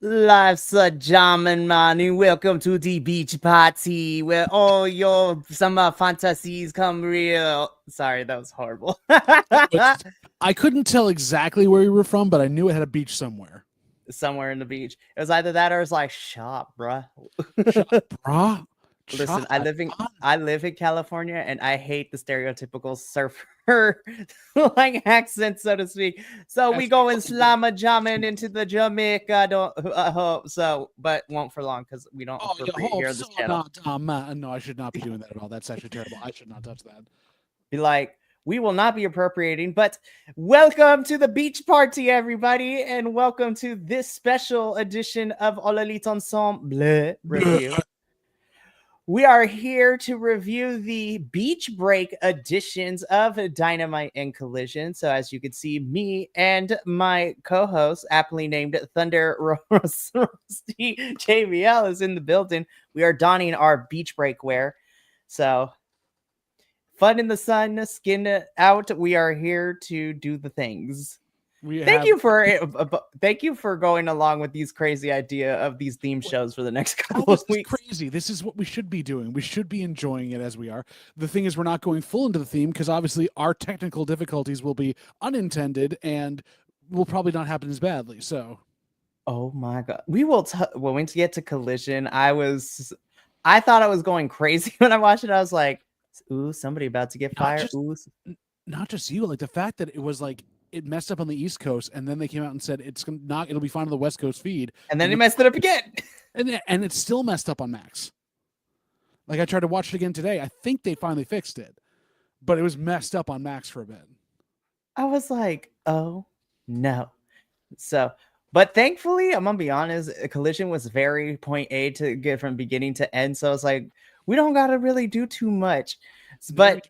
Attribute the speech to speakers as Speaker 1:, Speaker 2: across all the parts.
Speaker 1: Life's a jamming, man, and welcome to the beach party where all your summer fantasies come real. Sorry, that was horrible.
Speaker 2: I couldn't tell exactly where you were from, but I knew it had a beach somewhere.
Speaker 1: Somewhere in the beach. It was either that or it was like, shop, bruh.
Speaker 2: Shut, brah.
Speaker 1: Listen,
Speaker 2: Shut
Speaker 1: I live in California and I hate the stereotypical surfer like accent, so to speak. So we go and slamma jamming into the Jamaica. Don't hope so, but won't for long because we don't
Speaker 2: Oh, yeah,
Speaker 1: appropriate here on this channel.
Speaker 2: no, I should not be doing that at all. That's actually terrible. I should not touch that.
Speaker 1: Be like, we will not be appropriating, but welcome to the beach party, everybody, and welcome to this special edition of All Elite Ensemble review. We are here to review the beach break editions of Dynamite and Collision. So, as you can see, me and my co-host, aptly named Thunder Rusty JVL, is in the building. We are donning our beach break wear. So, fun in the sun, skin out. We are here to do the things. Thank you for going along with these crazy idea of these theme shows for the next couple of weeks.
Speaker 2: Crazy. This is what we should be doing. We should be enjoying it as we are. The thing is, we're not going full into the theme because obviously our technical difficulties will be unintended and will probably not happen as badly. So,
Speaker 1: oh my god, we will. When we get to Collision, I thought I was going crazy when I watched it. I was like, "Ooh, somebody about to get fired."
Speaker 2: Not just you. Like the fact that it was like. It messed up on the East Coast, and then they came out and said it'll be fine on the West Coast feed.
Speaker 1: And then they messed it up again.
Speaker 2: And it's still messed up on Max. Like I tried to watch it again today. I think they finally fixed it, but it was messed up on Max for a bit.
Speaker 1: I was like, oh no. So, but thankfully, I'm gonna be honest, Collision was very point A to get from beginning to end. So it's like, we don't gotta really do too much. But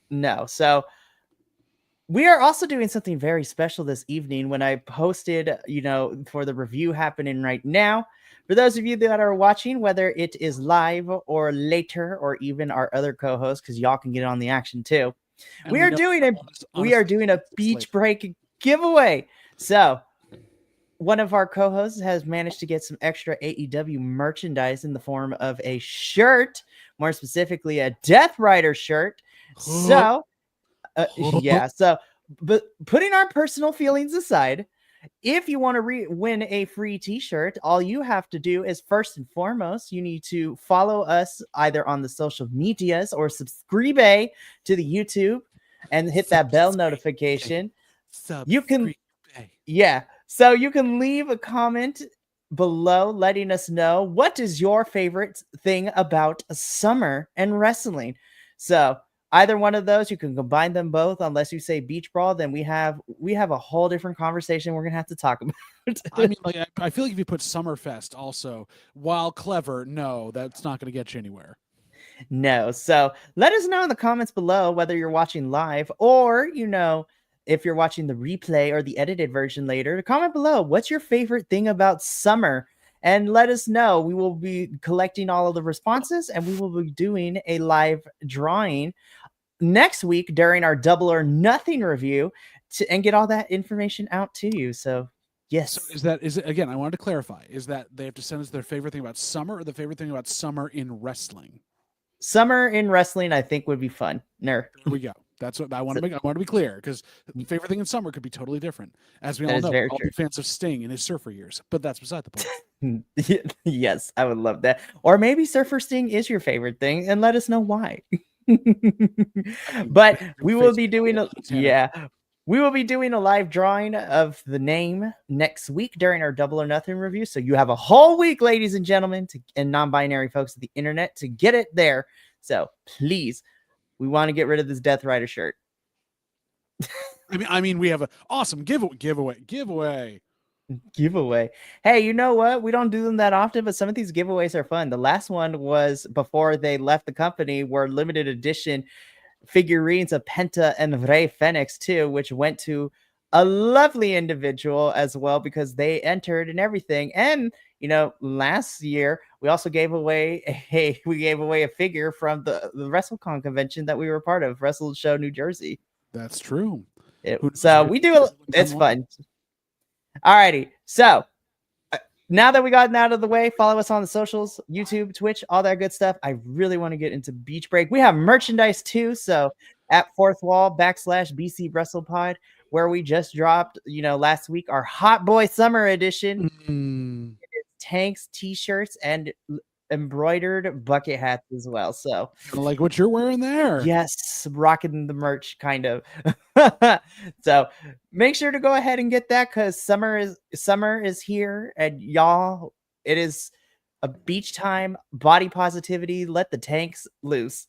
Speaker 1: no. So we are also doing something very special this evening when I posted, for the review happening right now. For those of you that are watching, whether it is live or later, or even our other co-hosts, because y'all can get on the action too. And we are doing a beach break giveaway. So one of our co-hosts has managed to get some extra AEW merchandise in the form of a shirt, more specifically a Death Rider shirt. So but putting our personal feelings aside, if you want to win a free t-shirt, all you have to do is, first and foremost, you need to follow us either on the social medias or subscribe to the YouTube and hit that bell notification. So you can leave a comment below letting us know what is your favorite thing about summer and wrestling. So either one of those, you can combine them both. Unless you say beach brawl, then we have a whole different conversation we're gonna have to talk about.
Speaker 2: I mean, like I feel like if you put Summerfest also, while clever, no, that's not gonna get you anywhere.
Speaker 1: No. So let us know in the comments below whether you're watching live or if you're watching the replay or the edited version later. Comment below what's your favorite thing about summer. And let us know. We will be collecting all of the responses and we will be doing a live drawing next week during our Double or Nothing review and get all that information out to you. So, yes.
Speaker 2: So is it again, I wanted to clarify, is that they have to send us their favorite thing about summer or the favorite thing about summer in wrestling?
Speaker 1: Summer in wrestling, I think, would be fun.
Speaker 2: There we go. That's what I want to make. I want to be clear because favorite thing in summer could be totally different. As we all know, we're all big fans of Sting in his surfer years, but that's beside the point.
Speaker 1: Yes, I would love that. Or maybe Surfer Sting is your favorite thing, and let us know why. But we will be doing a live drawing of the name next week during our Double or Nothing review. So you have a whole week, ladies and gentlemen, and non-binary folks of the internet, to get it there. So please, we want to get rid of this Death Rider shirt.
Speaker 2: I mean, we have an awesome giveaway.
Speaker 1: Hey, you know what? We don't do them that often, but some of these giveaways are fun. The last one was before they left the company, were limited edition figurines of Penta and Rey Fenix too, which went to a lovely individual as well because they entered and everything. And last year we also gave away a figure from the WrestleCon convention that we were part of, Wrestle Show New Jersey.
Speaker 2: That's true.
Speaker 1: So we do it's fun. Alrighty, so now that we got out of the way, follow us on the socials, YouTube, Twitch, all that good stuff. I really want to get into Beach Break. We have merchandise too. So at Fourth Wall /BC WrestlePod, where we just dropped, last week, our Hot Boy Summer Edition.
Speaker 2: Mm.
Speaker 1: Tanks, t-shirts, and embroidered bucket hats as well. So
Speaker 2: Kind of like what you're wearing there.
Speaker 1: yes, rocking the merch kind of. So make sure to go ahead and get that because summer is here, and y'all, it is a beach time, body positivity, let the tanks loose.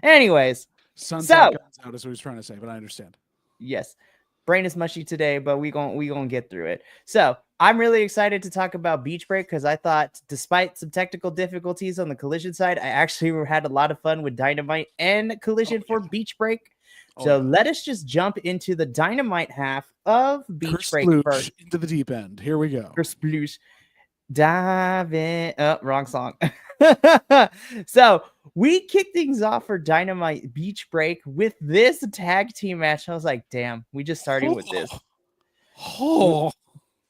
Speaker 1: Anyways,
Speaker 2: Sun's
Speaker 1: so
Speaker 2: out, guns out is what he's trying to say, but I understand.
Speaker 1: yes, brain is mushy today, but we gonna get through it. So I'm really excited to talk about Beach Break because I thought, despite some technical difficulties on the Collision side, I actually had a lot of fun with Dynamite and Collision for Beach Break. So let us just jump into the Dynamite half of Beach Break first.
Speaker 2: Into the deep end. Here we go.
Speaker 1: Sploosh. Dive in. Oh, wrong song. So we kicked things off for Dynamite Beach Break with this tag team match. I was like, damn, we just started with this.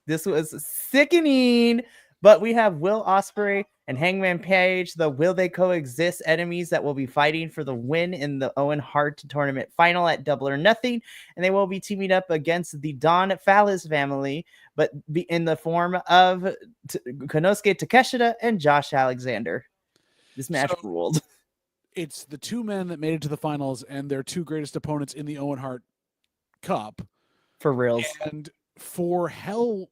Speaker 1: This was sickening. But we have Will Ospreay and Hangman Page, the Will They Coexist enemies that will be fighting for the win in the Owen Hart tournament final at Double or Nothing. And they will be teaming up against the Don Fallis family, but in the form of Konosuke Takeshita and Josh Alexander. This match ruled.
Speaker 2: It's the two men that made it to the finals and their two greatest opponents in the Owen Hart Cup.
Speaker 1: For reals.
Speaker 2: And for Hell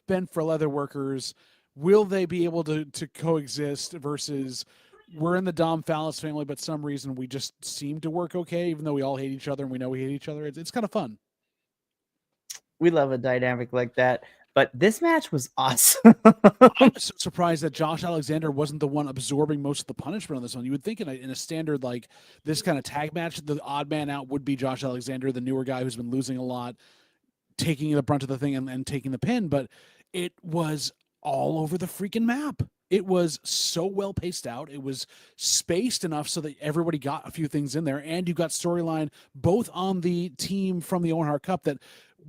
Speaker 2: Bent for Leather Workers, will they be able to coexist versus we're in the Dom Fallis family, but some reason we just seem to work okay, even though we all hate each other and we know we hate each other. It's kind of fun.
Speaker 1: We love a dynamic like that. But this match was awesome.
Speaker 2: I'm so surprised that Josh Alexander wasn't the one absorbing most of the punishment on this one. You would think in a standard like this kind of tag match, the odd man out would be Josh Alexander, the newer guy who's been losing a lot, taking the brunt of the thing and taking the pin. But it was all over the freaking map. It was so well paced out. It was spaced enough so that everybody got a few things in there. And you got storyline both on the team from the Owen Hart Cup that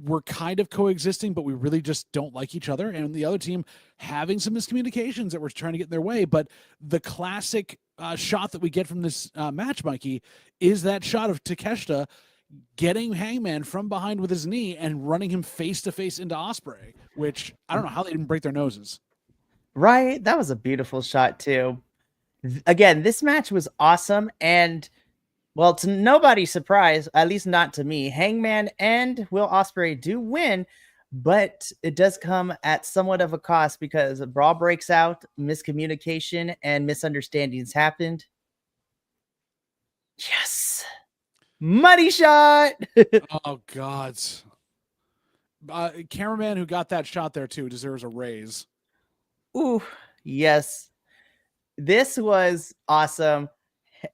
Speaker 2: were kind of coexisting, but we really just don't like each other. And the other team having some miscommunications that were trying to get in their way. But the classic shot that we get from this match, Mikey, is that shot of Takeshita getting Hangman from behind with his knee and running him face to face into Ospreay, which I don't know how they didn't break their noses.
Speaker 1: Right. That was a beautiful shot too. Again, this match was awesome. And well, to nobody's surprise, at least not to me, Hangman and Will Ospreay do win, but it does come at somewhat of a cost because a brawl breaks out, miscommunication and misunderstandings happened. Yes. Money shot.
Speaker 2: Oh, God. Cameraman who got that shot there too deserves a raise.
Speaker 1: Ooh, yes. This was awesome.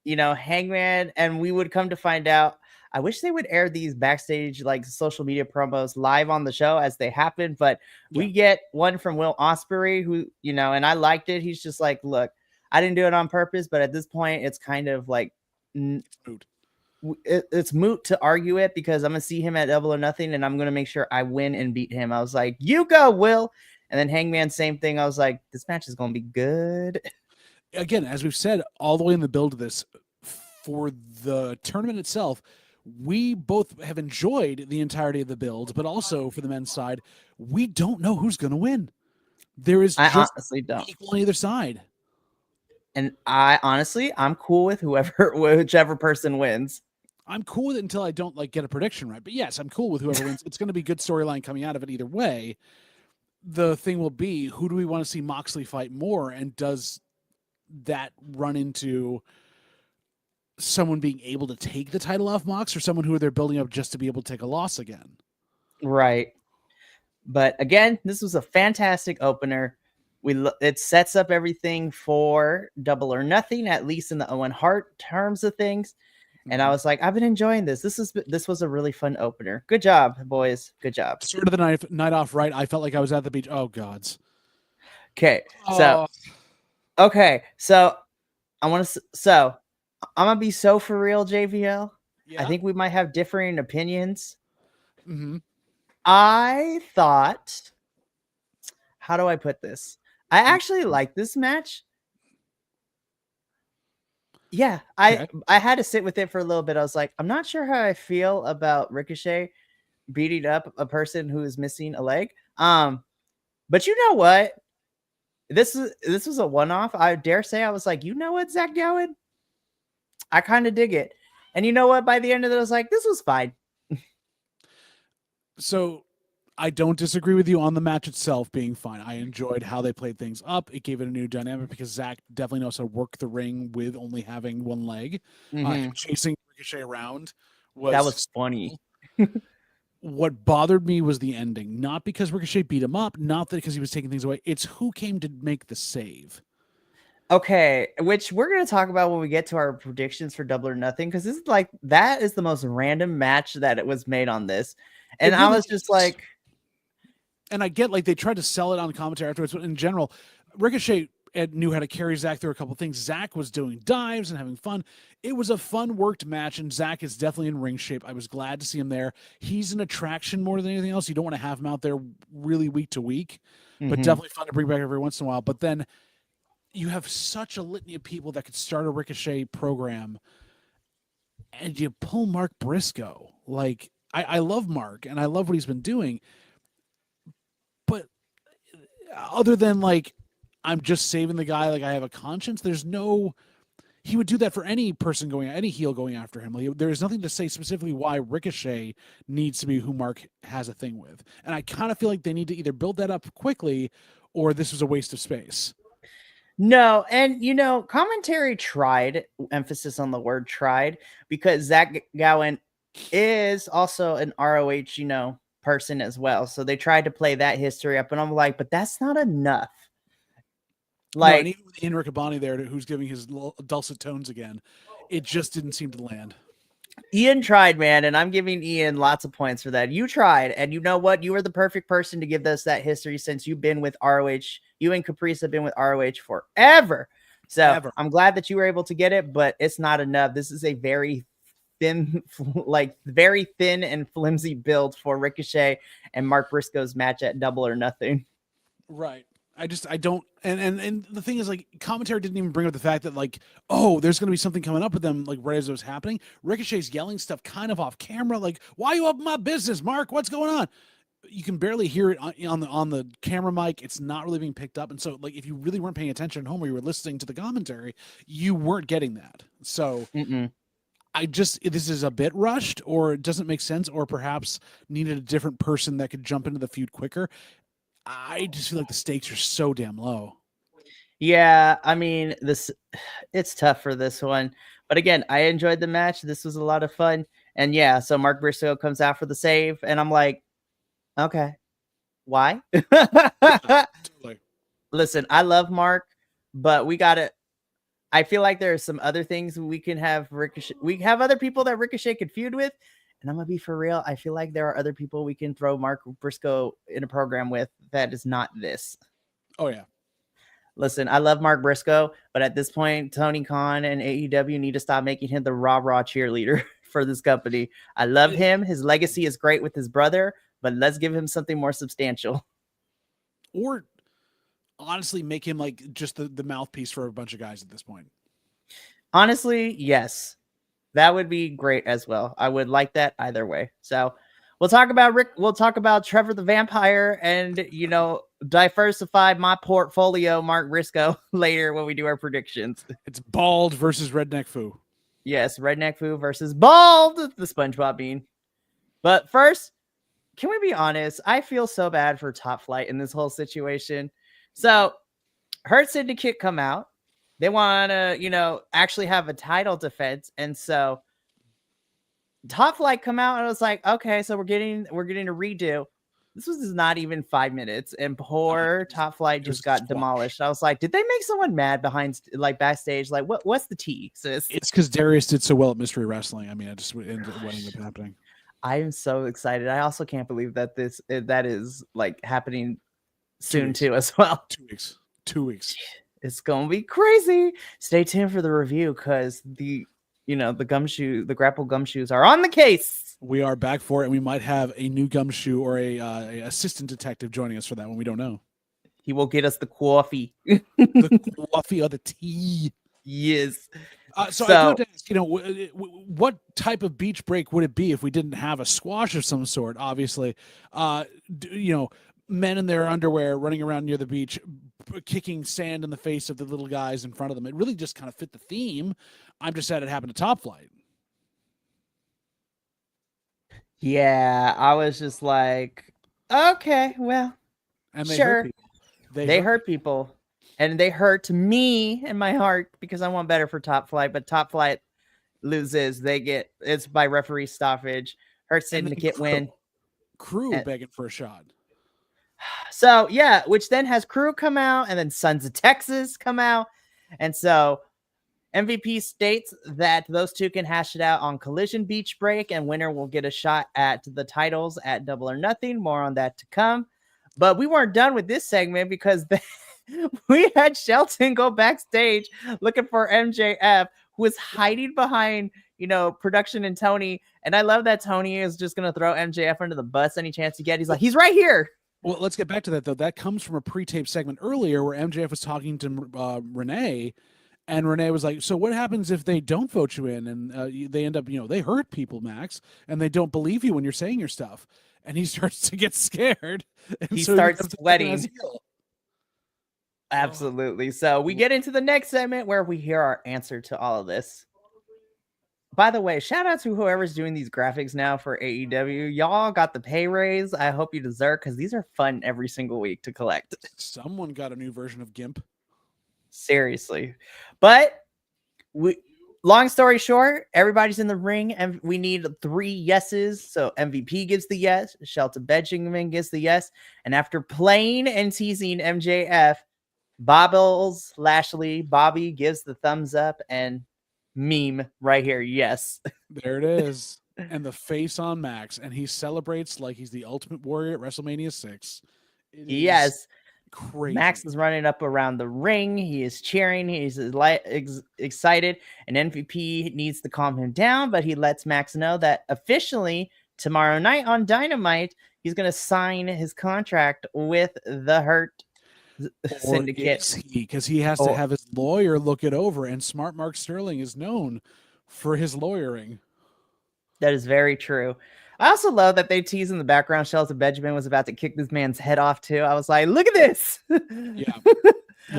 Speaker 1: Hangman, and we would come to find out, I wish they would air these backstage like social media promos live on the show as they happen, but we get one from Will Ospreay who, and I liked it. He's just like, look, I didn't do it on purpose, but at this point it's kind of like it's moot to argue it because I'm gonna see him at Double or Nothing and I'm gonna make sure I win and beat him. I was like, you go, Will. And then Hangman, same thing. I was like, this match is gonna be good.
Speaker 2: Again, as we've said all the way in the build of this, for the tournament itself, we both have enjoyed the entirety of the build, but also for the men's side, we don't know who's going to win. There is just
Speaker 1: honestly don't
Speaker 2: equal on either side.
Speaker 1: And I'm cool with whichever person wins.
Speaker 2: I'm cool with it until I don't get a prediction right. But yes, I'm cool with whoever wins. It's going to be good storyline coming out of it either way. The thing will be, who do we want to see Moxley fight more, and does that run into someone being able to take the title off Mox, or someone who they're building up just to be able to take a loss again?
Speaker 1: Right. But again, this was a fantastic opener. It sets up everything for Double or Nothing, at least in the Owen Hart terms of things. And I was like, I've been enjoying this. This was a really fun opener. Good job, boys. Good job.
Speaker 2: Sort of the night off, right? I felt like I was at the beach. Oh, gods.
Speaker 1: Okay. So I'm gonna be so for real, JVL. Yeah. I think we might have differing opinions.
Speaker 2: Mm-hmm.
Speaker 1: I thought how do I put this? I actually like this match. Yeah,
Speaker 2: Okay.
Speaker 1: I had to sit with it for a little bit. I was like, I'm not sure how I feel about Ricochet beating up a person who is missing a leg. But you know what? This was a one-off. I dare say I was like, you know what, Zach Gowen? I kind of dig it. And you know what? By the end of it, I was like, this was fine.
Speaker 2: So I don't disagree with you on the match itself being fine. I enjoyed how they played things up. It gave it a new dynamic because Zach definitely knows how to work the ring with only having one leg. Him chasing Ricochet around
Speaker 1: That was
Speaker 2: was
Speaker 1: funny.
Speaker 2: what bothered me was the ending. Not because Ricochet beat him up, not that because he was taking things away. It's who came to make the save.
Speaker 1: Okay, which we're gonna talk about when we get to our predictions for Double or Nothing, because this is like that is the most random match that it was made on this, and
Speaker 2: Really
Speaker 1: I was just like,
Speaker 2: and I get like they tried to sell it on commentary afterwards, but in general, Ricochet knew how to carry Zach through a couple things. Zach was doing dives and having fun. It was a fun worked match, and Zach is definitely in ring shape. I was glad to see him there. He's an attraction more than anything else. You don't want to have him out there really week to week, but definitely fun to bring back every once in a while. But then you have such a litany of people that could start a Ricochet program, and you pull Mark Briscoe. Like, I love Mark, and I love what he's been doing. But other than, like, I'm just saving the guy, like, I have a conscience, there's no... He would do that for any person any heel going after him. Like, there's nothing to say specifically why Ricochet needs to be who Mark has a thing with. And I kind of feel like they need to either build that up quickly or this was a waste of space.
Speaker 1: no, and you know, commentary tried, emphasis on the word tried, because Zach Gowen is also an ROH, you know, person as well. So they tried to play that history up, and I'm like, but that's not enough.
Speaker 2: No, and
Speaker 1: Like,
Speaker 2: even with Ian Riccaboni there, who's giving his dulcet tones again, it just didn't seem to land.
Speaker 1: Ian tried, man, and I'm giving Ian lots of points for that. You tried, and you know what? You were the perfect person to give us that history since you've been with ROH. You and Caprice have been with ROH forever. So I'm glad that you were able to get it, but it's not enough. This is a very thin, like very thin and flimsy build for Ricochet and Mark Briscoe's match at Double or Nothing.
Speaker 2: Right. I don't, and the thing is, like, commentary didn't even bring up the fact that, like, oh, there's going to be something coming up with them, like, right as it was happening. Ricochet's yelling stuff kind of off camera, like, why are you up in my business, Mark? What's going on? You can barely hear it on the camera mic. It's not really being picked up. And so, like, if you really weren't paying attention at home or you were listening to the commentary, you weren't getting that. So this is a bit rushed, or it doesn't make sense, or perhaps needed a different person that could jump into the feud quicker. I just feel like the stakes are so damn low.
Speaker 1: Yeah, I mean, it's tough for this one. But again, I enjoyed the match. This was a lot of fun. And yeah, so Mark Briscoe comes out for the save, and I'm like, okay, why? Listen, I love Mark, but I feel like there are some other things we can have Ricochet. We have other people that Ricochet could feud with. And I'm going to be for real. I feel like there are other people we can throw Mark Briscoe in a program with that is not this.
Speaker 2: Oh, yeah.
Speaker 1: Listen, I love Mark Briscoe, but at this point, Tony Khan and AEW need to stop making him the rah-rah cheerleader for this company. I love him. His legacy is great with his brother, but let's give him something more substantial.
Speaker 2: Or honestly, make him like just the mouthpiece for a bunch of guys at this point.
Speaker 1: Honestly, yes. That would be great as well. I would like that either way. So we'll talk about We'll talk about Trevor the Vampire and, you know, diversify my portfolio, Mark Briscoe, later when we do our predictions.
Speaker 2: It's Bald versus Redneck Foo.
Speaker 1: Yes, Redneck Foo versus Bald, the SpongeBob bean. But first, can we be honest? I feel so bad for Top Flight in this whole situation. So Hurt Syndicate come out. They want to, you know, actually have a title defense. And so Top Flight come out and I was like, okay, so we're getting a redo. This was not even 5 minutes. And poor Top Flight just got demolished. I was like, did they make someone mad behind, like, backstage? Like, what's the tea, sis?
Speaker 2: It's because Darius did so well at Mystery Wrestling. I mean, what ended up happening.
Speaker 1: I am so excited. I also can't believe that that is like happening soon too as well.
Speaker 2: 2 weeks. 2 weeks.
Speaker 1: It's gonna be crazy. Stay tuned for the review because the grapple gumshoes are on the case.
Speaker 2: We are back for it, and we might have a new gumshoe or a assistant detective joining us for that one. We don't know.
Speaker 1: He will get us the coffee.
Speaker 2: The coffee or the tea.
Speaker 1: Yes.
Speaker 2: So I do have to ask, what type of beach break would it be if we didn't have a squash of some sort? Obviously, men in their underwear running around near the beach, kicking sand in the face of the little guys in front of them. It really just kind of fit the theme. I'm just sad it happened to Top Flight.
Speaker 1: Yeah, I was just like, okay, well,
Speaker 2: And they
Speaker 1: sure.
Speaker 2: hurt people.
Speaker 1: They hurt people. And they hurt me in my heart because I want better for Top Flight, but Top Flight loses. It's by referee stoppage. Hurt Syndicate win.
Speaker 2: Crew begging for a shot.
Speaker 1: So yeah, which then has Crew come out, and then Sons of Texas come out, and so MVP states that those two can hash it out on Collision Beach Break, and winner will get a shot at the titles at Double or Nothing. More on that to come. But we weren't done with this segment because we had Shelton go backstage looking for MJF, who is hiding behind, production and Tony. And I love that Tony is just going to throw MJF under the bus any chance he gets. He's like, he's right here.
Speaker 2: Well, let's get back to that, though. That comes from a pre-tape segment earlier where MJF was talking to Renee, and Renee was like, so what happens if they don't vote you in? And they end up, they hurt people, Max, and they don't believe you when you're saying your stuff. And he starts to get scared. And
Speaker 1: he starts sweating. Absolutely. So we get into the next segment where we hear our answer to all of this. By the way, shout out to whoever's doing these graphics now for AEW. Y'all got the pay raise. I hope you deserve, because these are fun every single week to collect.
Speaker 2: Someone got a new version of GIMP.
Speaker 1: Seriously. But long story short, everybody's in the ring, and we need 3 yeses. So MVP gives the yes, Shelton Benjamin gives the yes, and after playing and teasing MJF, Bobby gives the thumbs up, and meme right here, yes.
Speaker 2: There it is. And the face on Max, and he celebrates like he's the Ultimate Warrior at WrestleMania 6.
Speaker 1: Yes.
Speaker 2: Crazy.
Speaker 1: Max is running up around the ring. He is cheering. He's excited, and MVP needs to calm him down, but he lets Max know that officially tomorrow night on Dynamite, he's going to sign his contract with the Hurt Syndicate.
Speaker 2: Because he has to have his lawyer look it over, and Smart Mark Sterling is known for his lawyering.
Speaker 1: That is very true. I also love that they tease in the background Shelton Benjamin was about to kick this man's head off too. I was like, look at this.
Speaker 2: Yeah.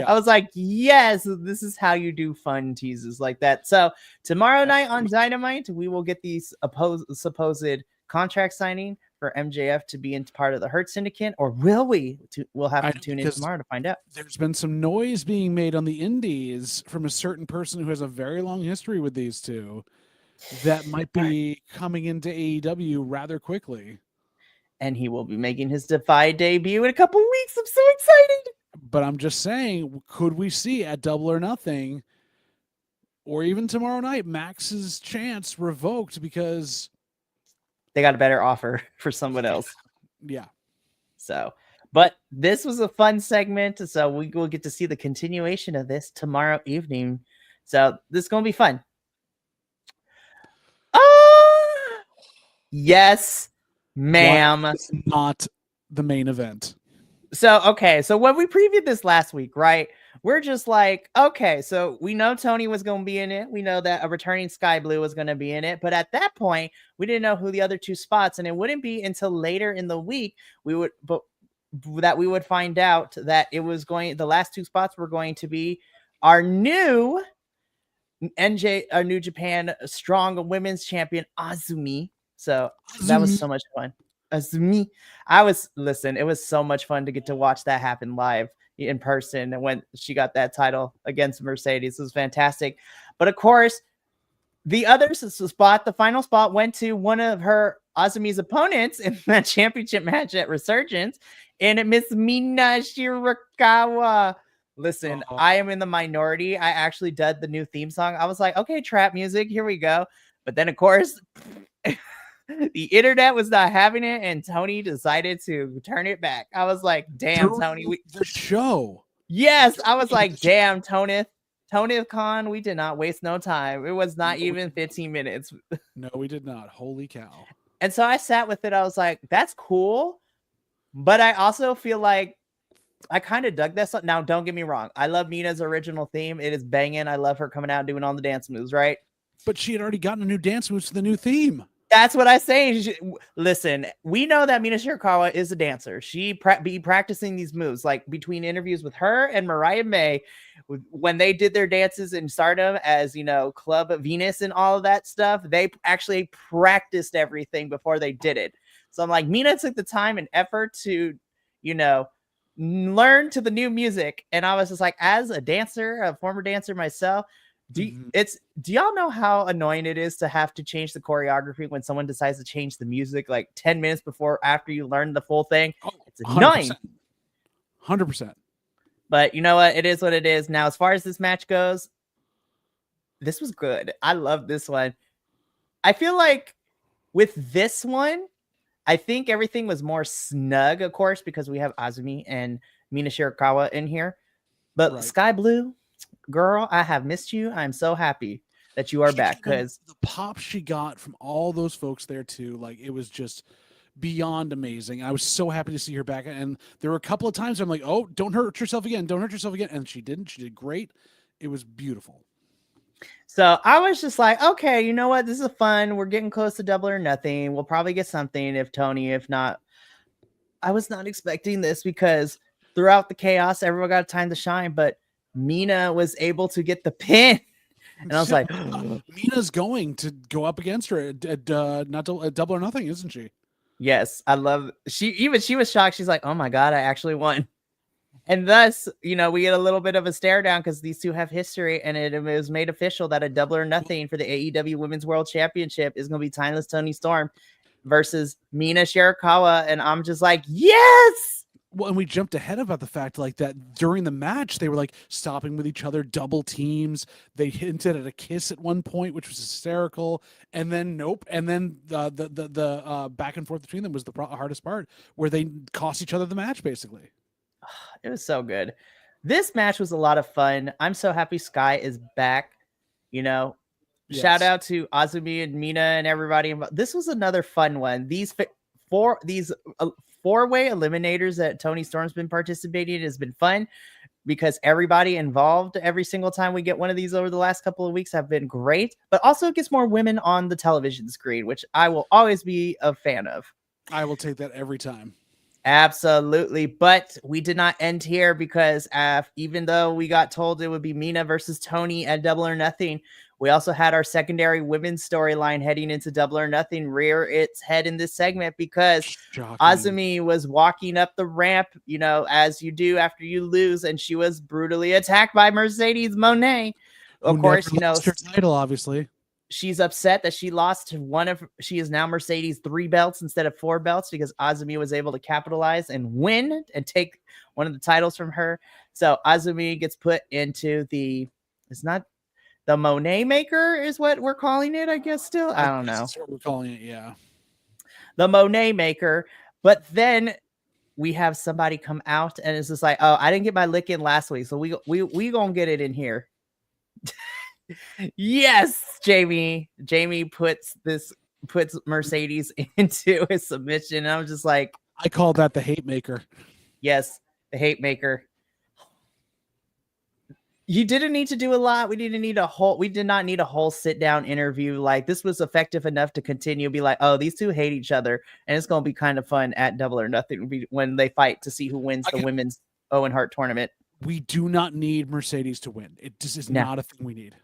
Speaker 1: I was like, yes, this is how you do fun teases like that. So tomorrow night on Dynamite, we will get these supposed contract signing for MJF to be in part of the Hurt Syndicate, or will we? We'll have to tune in tomorrow to find out.
Speaker 2: There's been some noise being made on the indies from a certain person who has a very long history with these two that might be coming into AEW rather quickly.
Speaker 1: And he will be making his Defy debut in a couple weeks. I'm so excited.
Speaker 2: But I'm just saying, could we see at Double or Nothing, or even tomorrow night, Max's chance revoked because
Speaker 1: they got a better offer for someone else?
Speaker 2: Yeah.
Speaker 1: So, but this was a fun segment. So we will get to see the continuation of this tomorrow evening. So this is going to be fun. Yes, ma'am.
Speaker 2: It's not the main event.
Speaker 1: So, okay. So when we previewed this last week, right? We're just like, okay, so we know Tony was going to be in it. We know that a returning Sky Blue was going to be in it. But at that point, we didn't know who the other 2 spots. And it wouldn't be until later in the week we would find out that the last 2 spots were going to be our new New Japan Strong Women's Champion, Azumi. So that was so much fun. Azumi. It was so much fun to get to watch that happen live in person. And when she got that title against Mercedes, it was fantastic. But of course, the final spot went to one of Azumi's opponents in that championship match at Resurgence, and Miss Mina Shirakawa. Listen, I am in the minority. I actually did the new theme song. I was like, okay, trap music, here we go. But then, of course, the internet was not having it, and Tony decided to turn it back. I was like, damn, Tony.
Speaker 2: The show.
Speaker 1: Yes, I was like, damn, Tony Khan, we did not waste no time. It was not even 15 minutes.
Speaker 2: No, we did not. Holy cow.
Speaker 1: And so I sat with it. I was like, that's cool. But I also feel like I kind of dug that song. Now, don't get me wrong. I love Mina's original theme. It is banging. I love her coming out doing all the dance moves, right?
Speaker 2: But she had already gotten a new dance moves for the new theme.
Speaker 1: That's what I say. Listen, we know that Mina Shirakawa is a dancer. She be practicing these moves, like between interviews with her and Mariah May, when they did their dances in Stardom as, Club Venus and all of that stuff. They actually practiced everything before they did it. So I'm like, Mina took the time and effort to, learn to the new music. And I was just like, as a dancer, a former dancer myself, do y'all know how annoying it is to have to change the choreography when someone decides to change the music like 10 minutes after you learn the full thing? It's annoying.
Speaker 2: 100%.
Speaker 1: But you know what? It is what it is. Now, as far as this match goes, this was good. I love this one. I feel like with this one, I think everything was more snug, of course, because we have Azumi and Mina Shirakawa in here. But right. Sky Blue, girl, I have missed you. I'm so happy that you are back, because
Speaker 2: the pop she got from all those folks there too, like it was just beyond amazing. I was so happy to see her back, and there were a couple of times I'm like, oh, don't hurt yourself again, and she didn't. She did great. It was beautiful.
Speaker 1: So I was just like, okay, you know what? This is fun. We're getting close to Double or Nothing. We'll probably get something if not. I was not expecting this, because throughout the chaos, everyone got time to shine, but Mina was able to get the pin. And I was like,
Speaker 2: Mina's going to go up against her at Double or Nothing, isn't she?
Speaker 1: Yes, I love. She was shocked. She's like, oh my God, I actually won. And thus, we get a little bit of a stare down, because these two have history, and it was made official that a Double or Nothing for the AEW Women's World Championship is going to be Timeless Toni Storm versus Mina Shirakawa. And I'm just like, yes!
Speaker 2: Well, and we jumped ahead about the fact like that during the match, they were like stopping with each other, double teams. They hinted at a kiss at one point, which was hysterical. And then nope. And then the back and forth between them was the hardest part, where they cost each other the match, basically.
Speaker 1: It was so good. This match was a lot of fun. I'm so happy Sky is back. Yes. Shout out to Azumi and Mina and everybody. This was another fun one. These four-way eliminators that Toni Storm's been participating in has been fun, because everybody involved every single time we get one of these over the last couple of weeks have been great, but also it gets more women on the television screen, which I will always be a fan of.
Speaker 2: I will take that every time.
Speaker 1: Absolutely. But we did not end here, because even though we got told it would be Mina versus Toni at Double or Nothing, we also had our secondary women's storyline heading into Double or Nothing rear its head in this segment, because Shocking. Azumi was walking up the ramp, as you do after you lose, and she was brutally attacked by Mercedes Moné. Of course,
Speaker 2: lost her title, obviously.
Speaker 1: She's upset that she lost she is now Mercedes 3 belts instead of 4 belts, because Azumi was able to capitalize and win and take one of the titles from her. So Azumi gets put into it's not the Monet Maker is what we're calling it, I guess still. I don't know.
Speaker 2: That's what we're calling it, yeah.
Speaker 1: The Monet Maker. But then we have somebody come out and it's just like, oh, I didn't get my lick in last week, so we gonna get it in here. Yes, Jamie puts Mercedes into a submission, and I'm just like,
Speaker 2: I call that the hate maker.
Speaker 1: Yes, the hate maker. You didn't need to do a lot. We did not need a whole sit down interview. Like, this was effective enough to continue, be like, oh, these two hate each other, and it's going to be kind of fun at Double or Nothing when they fight to see who wins the women's Owen Hart tournament.
Speaker 2: We do not need Mercedes to win. This is not a thing we need.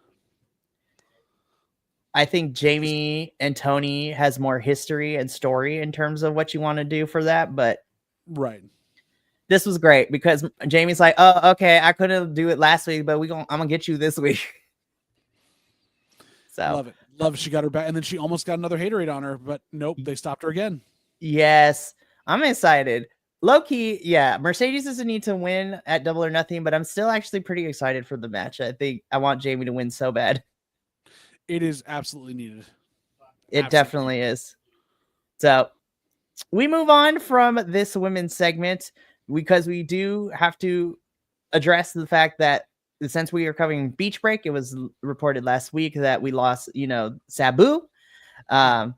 Speaker 1: I think Jamie and Toni has more history and story in terms of what you want to do for that, but
Speaker 2: right.
Speaker 1: This was great, because Jamie's like, oh, okay, I couldn't do it last week, but I'm gonna get you this week. So
Speaker 2: love it. Love she got her back, and then she almost got another haterade on her, but nope, they stopped her again.
Speaker 1: Yes, I'm excited. Low key, yeah, Mercedes doesn't need to win at Double or Nothing, but I'm still actually pretty excited for the match. I think I want Jamie to win so bad.
Speaker 2: It is absolutely needed.
Speaker 1: It definitely is. So we move on from this women's segment, because we do have to address the fact that since we are covering Beach Break, it was reported last week that we lost, Sabu. And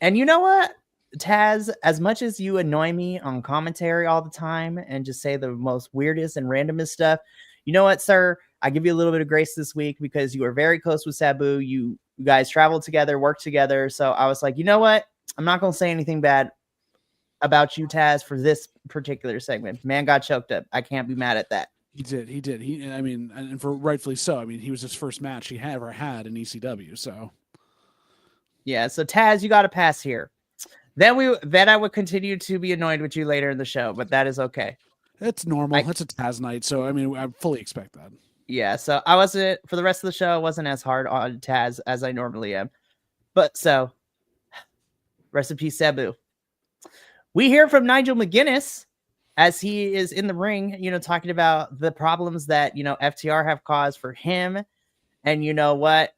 Speaker 1: you know what? Taz, as much as you annoy me on commentary all the time and just say the most weirdest and randomest stuff, you know what, sir? I give you a little bit of grace this week because you were very close with Sabu. You guys traveled together, worked together. So I was like, you know what? I'm not going to say anything bad about you, Taz, for this particular segment. Man got choked up. I can't be mad at that.
Speaker 2: He did. I mean, and for rightfully so. I mean, he was his first match he ever had in ECW. So,
Speaker 1: yeah. So Taz, you got a pass here. Then I would continue to be annoyed with you later in the show, but that is okay.
Speaker 2: It's normal. It's a Taz night, so I mean, I fully expect that.
Speaker 1: Yeah. So I wasn't for the rest of the show. I wasn't as hard on Taz as I normally am. But so, rest in peace, Sabu. We hear from Nigel McGuinness as he is in the ring, talking about the problems that, FTR have caused for him. And you know what?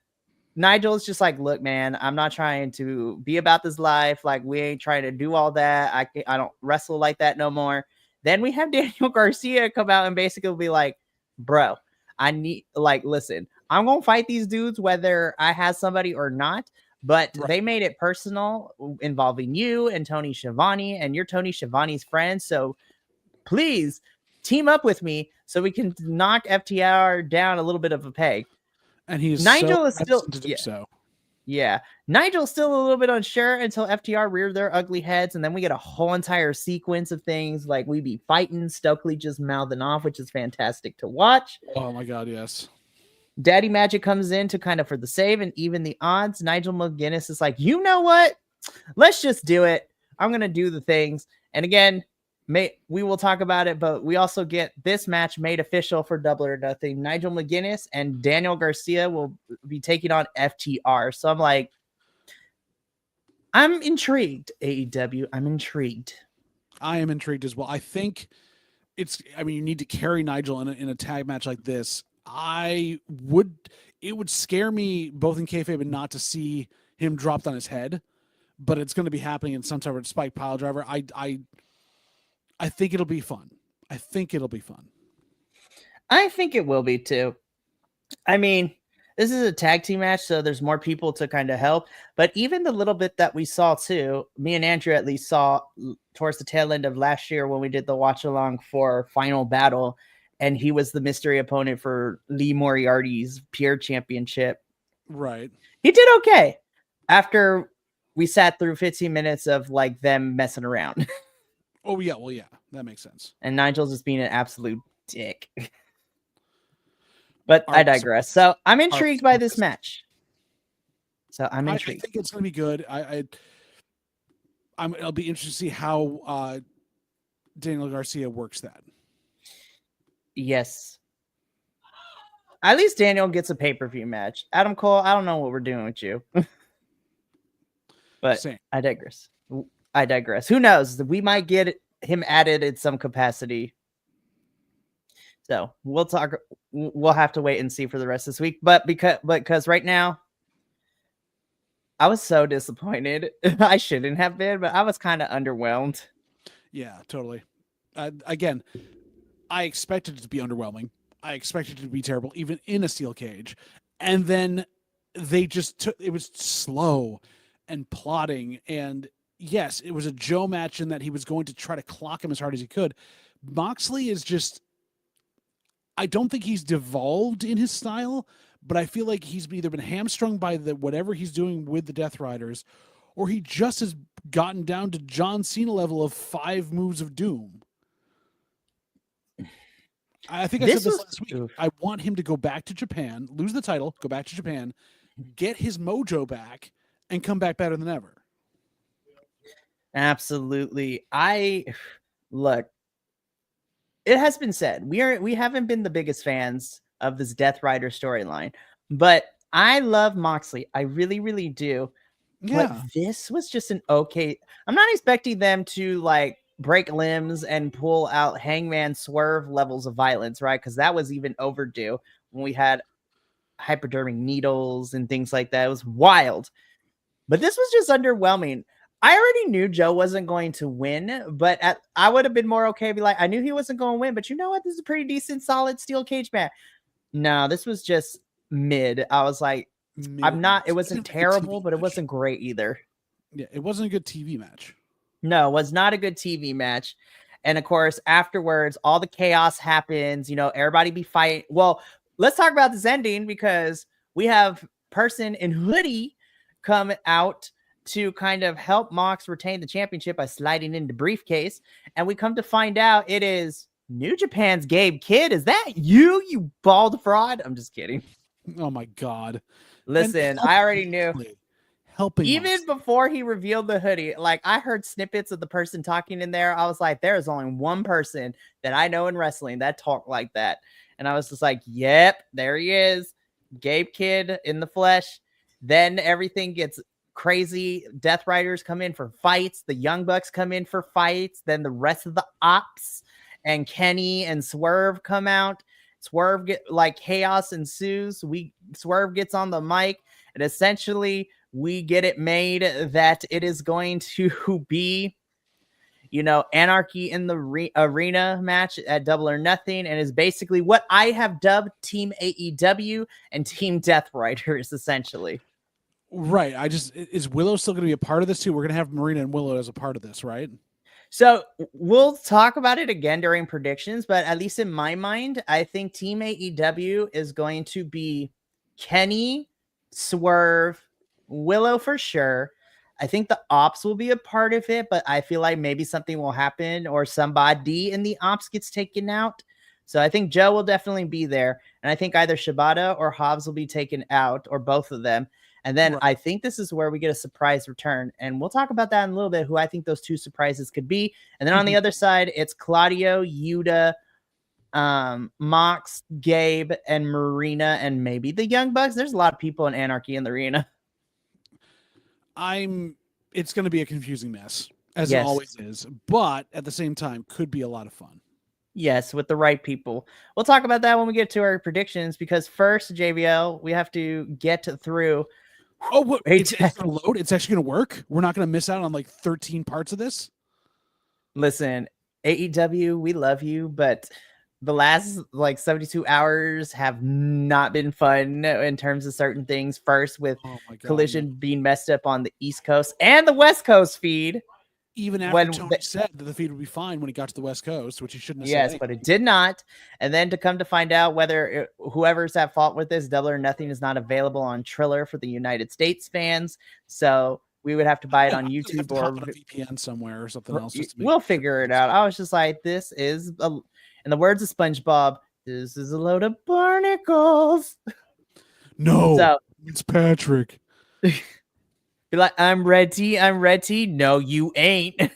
Speaker 1: Nigel's just like, look, man, I'm not trying to be about this life. Like, we ain't trying to do all that. I don't wrestle like that no more. Then we have Daniel Garcia come out and basically be like, bro, listen, I'm going to fight these dudes whether I have somebody or not. But they made it personal involving you and Tony Schiavone, and you're Tony Schiavone's friend. So please team up with me so we can knock FTR down a little bit is peg.
Speaker 2: And
Speaker 1: Nigel is still
Speaker 2: to do so.
Speaker 1: Yeah. Nigel's still a little bit unsure until FTR rear their ugly heads, and then we get a whole entire sequence of things like we be fighting, Stokely just mouthing off, which is fantastic to watch.
Speaker 2: Oh my god, yes.
Speaker 1: Daddy Magic comes in to kind of for the save and even the odds. Nigel McGuinness is like, you know what? Let's just do it. I'm going to do the things. And again, we will talk about it, but we also get this match made official for Double or Nothing. Nigel McGuinness and Daniel Garcia will be taking on FTR. So I'm like, I'm intrigued, AEW. I'm intrigued.
Speaker 2: I am intrigued as well. I think you need to carry Nigel in a tag match like this. It would scare me both in kayfabe and not to see him dropped on his head, but it's going to be happening in some type of spike pile driver. I think it'll be fun. I think it will be too. I mean, this is a tag team match, so there's more people to kind of help. But even the little bit that we saw too, me and Andrew at least saw towards the tail end of last year when we did the watch along for Final Battle, and he was the mystery opponent for Lee Moriarty's Pure Championship. Right.
Speaker 1: He did okay after we sat through 15 minutes of like them messing around.
Speaker 2: Oh, yeah. Well, yeah, that makes sense.
Speaker 1: And Nigel's just being an absolute dick. But I digress. So I'm intrigued by this match. I'm intrigued.
Speaker 2: I think it's going to be good. I'll be interested to see how Daniel Garcia works that.
Speaker 1: Yes. At least Daniel gets a pay-per-view match. Adam Cole, I don't know what we're doing with you. But same. I digress. Who knows? We might get him added in some capacity. So we'll have to wait and see for the rest of this week. But because right now, I was so disappointed. I shouldn't have been, but I was kind of underwhelmed.
Speaker 2: Yeah, totally. Again, I expected it to be underwhelming. I expected it to be terrible, even in a steel cage. And then they just it was slow and plotting. And yes, it was a Joe match in that he was going to try to clock him as hard as he could. Moxley is just, I don't think he's devolved in his style, but I feel like he's either been hamstrung by whatever he's doing with the Death Riders, or he just has gotten down to John Cena level of 5 moves of doom. I think I said this last week. I want him to go back to Japan, lose the title, go back to Japan, get his mojo back, and come back better than ever.
Speaker 1: Absolutely. Look, it has been said, we haven't been the biggest fans of this Death Rider storyline, but I love Moxley. I really, really do. Yeah. But this was just an okay. I'm not expecting them to like break limbs and pull out Hangman Swerve levels of violence, right? Because that was even overdue when we had hypodermic needles and things like that. It was wild. But this was just underwhelming. I already knew Joe wasn't going to win, but I would have been more okay. Be like, I knew he wasn't going to win, but you know what? This is a pretty decent, solid steel cage match. No, this was just mid. I was like, it wasn't terrible, but it wasn't great either.
Speaker 2: Yeah, it wasn't a good TV match.
Speaker 1: No, it was not a good TV match. And of course, afterwards, all the chaos happens. Everybody be fighting. Well, let's talk about this ending because we have person in hoodie come out to kind of help Mox retain the championship by sliding into briefcase. And we come to find out it is New Japan's Gabe Kidd. Is that you bald fraud? I'm just kidding.
Speaker 2: Oh my God.
Speaker 1: Listen, I already knew.
Speaker 2: Helping
Speaker 1: Even
Speaker 2: us.
Speaker 1: before he revealed the hoodie, like I heard snippets of the person talking in there. I was like, there is only one person that I know in wrestling that talk like that. And I was just like, yep, there he is. Gabe Kidd in the flesh. Then everything gets crazy. Death Riders come in for fights. The Young Bucks come in for fights. Then the rest of the ops and Kenny and Swerve come out. Swerve get like chaos ensues. Swerve gets on the mic and essentially we get it made that it is going to be, Anarchy in the arena match at Double or Nothing, and is basically what I have dubbed Team AEW and Team Death Riders, essentially.
Speaker 2: Right. Is Willow still going to be a part of this too? We're going to have Marina and Willow as a part of this, right?
Speaker 1: So we'll talk about it again during predictions, but at least in my mind, I think Team AEW is going to be Kenny, Swerve, Willow for sure. I think the ops will be a part of it, but I feel like maybe something will happen or somebody in the ops gets taken out. So I think Joe will definitely be there. And I think either Shibata or Hobbs will be taken out or both of them. And then I think this is where we get a surprise return. And we'll talk about that in a little bit, who I think those two surprises could be. And then on the other side, it's Claudio, Yuta, Mox, Gabe, and Marina, and maybe the Young Bucks. There's a lot of people in Anarchy in the arena.
Speaker 2: It's going to be a confusing mess, as it always is. But at the same time, could be a lot of fun.
Speaker 1: Yes, with the right people. We'll talk about that when we get to our predictions, because first, JVL, we have to get through.
Speaker 2: Oh, what? It's going to load? It's actually going to work? We're not going to miss out on like 13 parts of this?
Speaker 1: Listen, AEW, we love you, but the last like 72 hours have not been fun in terms of certain things. First, with Collision being messed up on the East Coast and the West Coast feed.
Speaker 2: Even after Tony said that the feed would be fine when he got to the West Coast, which he shouldn't have said.
Speaker 1: Yes, but it did not. And then to come to find out whether whoever's at fault with this, Double or Nothing is not available on Triller for the United States fans. So we would have to buy it on YouTube or
Speaker 2: on a VPN somewhere or something else.
Speaker 1: We'll figure it out. I was just like, this is, in the words of SpongeBob, this is a load of barnacles.
Speaker 2: No, it's Patrick.
Speaker 1: Be like, I'm ready. No, you ain't.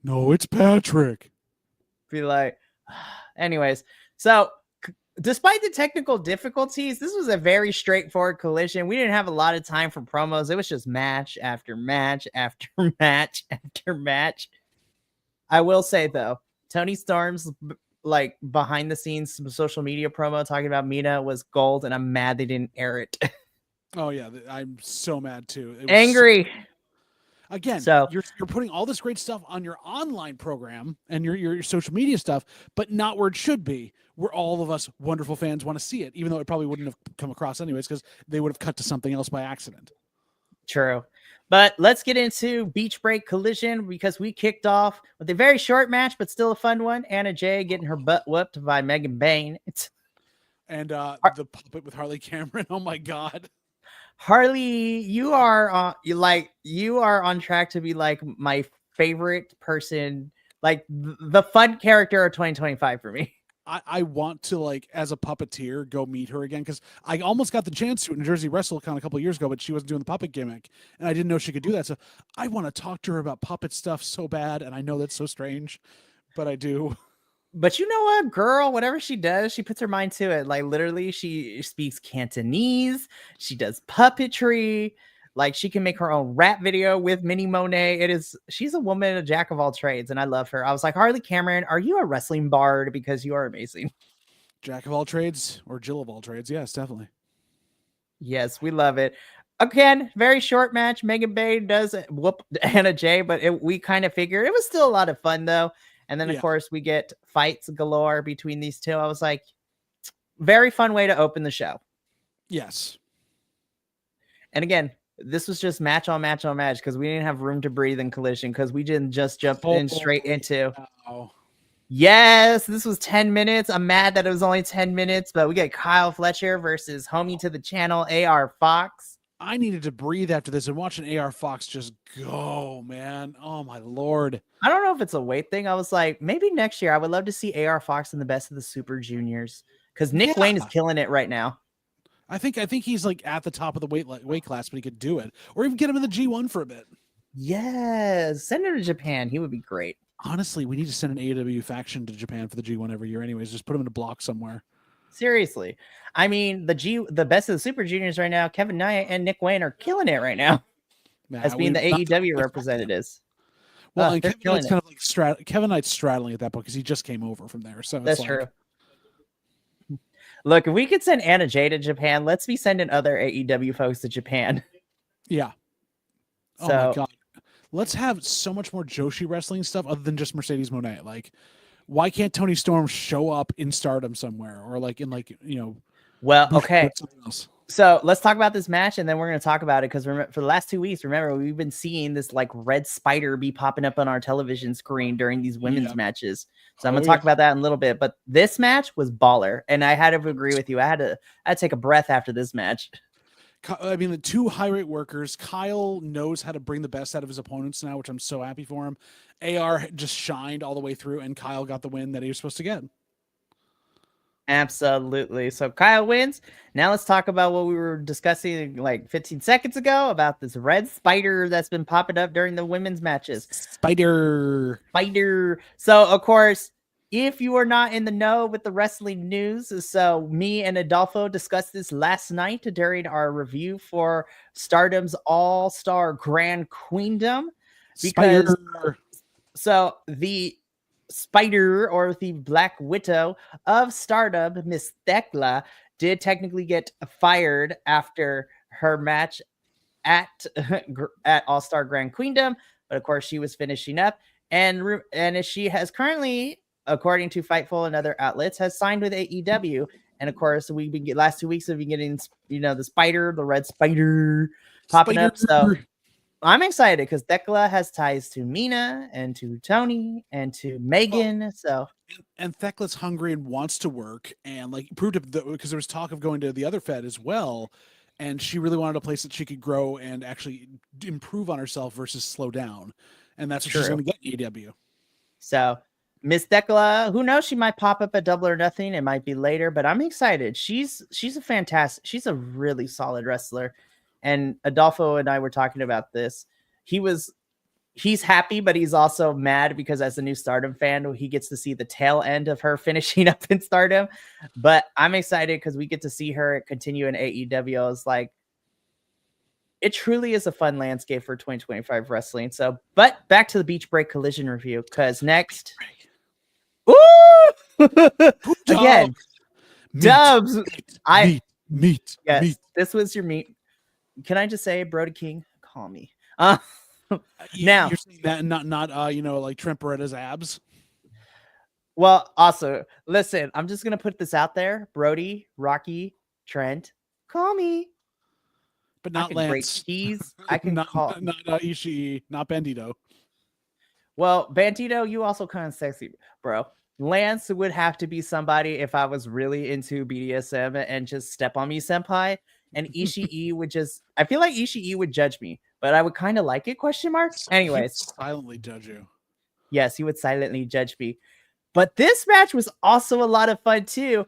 Speaker 2: No, it's Patrick.
Speaker 1: Be like, anyways. So, despite the technical difficulties, this was a very straightforward collision. We didn't have a lot of time for promos. It was just match after match after match after match. I will say, though, Tony Storm's like behind the scenes social media promo talking about Mina was gold, and I'm mad they didn't air it.
Speaker 2: Oh yeah, I'm so mad too.
Speaker 1: Angry.
Speaker 2: Again, so you're putting all this great stuff on your online program and your social media stuff, but not where it should be, where all of us wonderful fans want to see it, even though it probably wouldn't have come across anyways, because they would have cut to something else by accident.
Speaker 1: True. But let's get into Beach Break Collision, because we kicked off with a very short match, but still a fun one. Anna Jay getting her butt whooped by Megan Bain.
Speaker 2: And the puppet with Harley Cameron. Oh my God.
Speaker 1: Harley, you are on track to be like my favorite person, like the fun character of 2025 for me.
Speaker 2: I want to, like, as a puppeteer, go meet her again, because I almost got the chance to in Jersey WrestleCon a couple of years ago, but she wasn't doing the puppet gimmick, and I didn't know she could do that. So I want to talk to her about puppet stuff so bad, and I know that's so strange, but I do.
Speaker 1: But you know what, girl, whatever she does, she puts her mind to it. Like, literally, she speaks Cantonese. She does puppetry. Like, she can make her own rap video with Minnie Monet. She's a woman, a jack of all trades, and I love her. I was like, Harley Cameron, are you a wrestling bard? Because you are amazing.
Speaker 2: Jack of all trades or Jill of all trades. Yes, definitely.
Speaker 1: Yes, we love it. Again, very short match. Megan Bain does whoop Anna Jay, but we kind of figured it was still a lot of fun, though. And then, of course, we get fights galore between these two. I was like, very fun way to open the show.
Speaker 2: Yes.
Speaker 1: And again, this was just match on match on match because we didn't have room to breathe in Collision because we didn't just jump in straight into.
Speaker 2: Wow.
Speaker 1: Yes, this was 10 minutes. I'm mad that it was only 10 minutes, but we got Kyle Fletcher versus homie to the channel, AR Fox.
Speaker 2: I needed to breathe after this and watching AR Fox just go, man. Oh my Lord.
Speaker 1: I don't know if it's a weight thing. I was like, maybe next year I would love to see AR Fox in the best of the Super Juniors because Nick Wayne is killing it right now.
Speaker 2: I think he's like at the top of the weight class, but he could do it, or even get him in the G1 for a bit.
Speaker 1: Yes, send him to Japan. He would be great.
Speaker 2: Honestly, we need to send an AEW faction to Japan for the G1 every year. Anyways, just put him in a block somewhere.
Speaker 1: Seriously, I mean the best of the Super Juniors right now. Kevin Knight and Nick Wayne are killing it right now as being the AEW representatives.
Speaker 2: Well, and Kevin Knight's kind of like Kevin Knight's straddling at that point because he just came over from there. So
Speaker 1: that's true. Look, if we could send Anna Jay to Japan, let's be sending other AEW folks to Japan.
Speaker 2: Yeah. Oh my God. Let's have so much more Joshi wrestling stuff other than just Mercedes Moné. Like, why can't Toni Storm show up in Stardom somewhere or like in like, you know?
Speaker 1: Well, okay. So let's talk about this match and then we're going to talk about it because for the last 2 weeks, remember, we've been seeing this like red spider be popping up on our television screen during these women's matches. So I'm going to talk about that in a little bit. But this match was baller. And I had to agree with you. I had to take a breath after this match.
Speaker 2: I mean, the two high rate workers, Kyle knows how to bring the best out of his opponents now, which I'm so happy for him. AR just shined all the way through and Kyle got the win that he was supposed to get.
Speaker 1: Absolutely. So Kyle wins. Now let's talk about what we were discussing like 15 seconds ago about this red spider that's been popping up during the women's matches.
Speaker 2: Spider.
Speaker 1: So, of course, if you are not in the know with the wrestling news, so me and Adolfo discussed this last night during our review for Stardom's All-Star Grand Queendom. Because so the Spider or the Black Widow of Stardom, Miss Thekla, did technically get fired after her match at All-Star Grand Queendom, but of course she was finishing up, and she has currently, according to Fightful and other outlets, has signed with AEW, and of course we've been last 2 weeks we've been getting the red spider popping up. So I'm excited because Thekla has ties to Mina and to Tony and to Megan.
Speaker 2: And Thekla's hungry and wants to work and like proved it because there was talk of going to the other Fed as well. And she really wanted a place that she could grow and actually improve on herself versus slow down. And that's what she's going to get in AEW.
Speaker 1: So Miss Thekla, who knows, she might pop up at Double or Nothing. It might be later, but I'm excited. She's a really solid wrestler. And Adolfo and I were talking about this. He's happy, but he's also mad because as a new Stardom fan, he gets to see the tail end of her finishing up in Stardom. But I'm excited because we get to see her continue in AEW. I was like, it truly is a fun landscape for 2025 wrestling. So, but back to the Beach Break Collision review, because next, again, Dubs.
Speaker 2: Meat.
Speaker 1: This was your meat. Can I just say, Brody King, call me.
Speaker 2: Now you're saying that, not like Trent Beretta's abs.
Speaker 1: Well, also listen, I'm just gonna put this out there, Brody, Rocky, Trent, call me.
Speaker 2: But not Lance.
Speaker 1: I can
Speaker 2: not
Speaker 1: Ishii,
Speaker 2: not Bandito.
Speaker 1: Well, Bandito, you also kind of sexy, bro. Lance would have to be somebody if I was really into BDSM and just step on me, senpai. And Ishii would I feel like Ishii would judge me, but I would kind of like it, ? Anyways.
Speaker 2: Silently judge you.
Speaker 1: Yes, he would silently judge me. But this match was also a lot of fun too.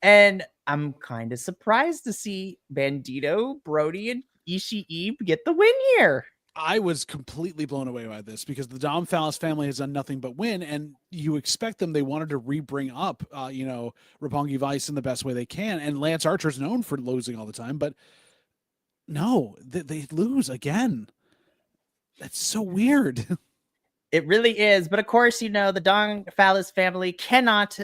Speaker 1: And I'm kind of surprised to see Bandito, Brody, and Ishii get the win here.
Speaker 2: I was completely blown away by this because the Dom Fallis family has done nothing but win, and you expect them. They wanted to re-bring up, Roppongi Vice in the best way they can, and Lance Archer's known for losing all the time, but no, they lose again. That's so weird.
Speaker 1: It really is, but of course, the Don Fallis family cannot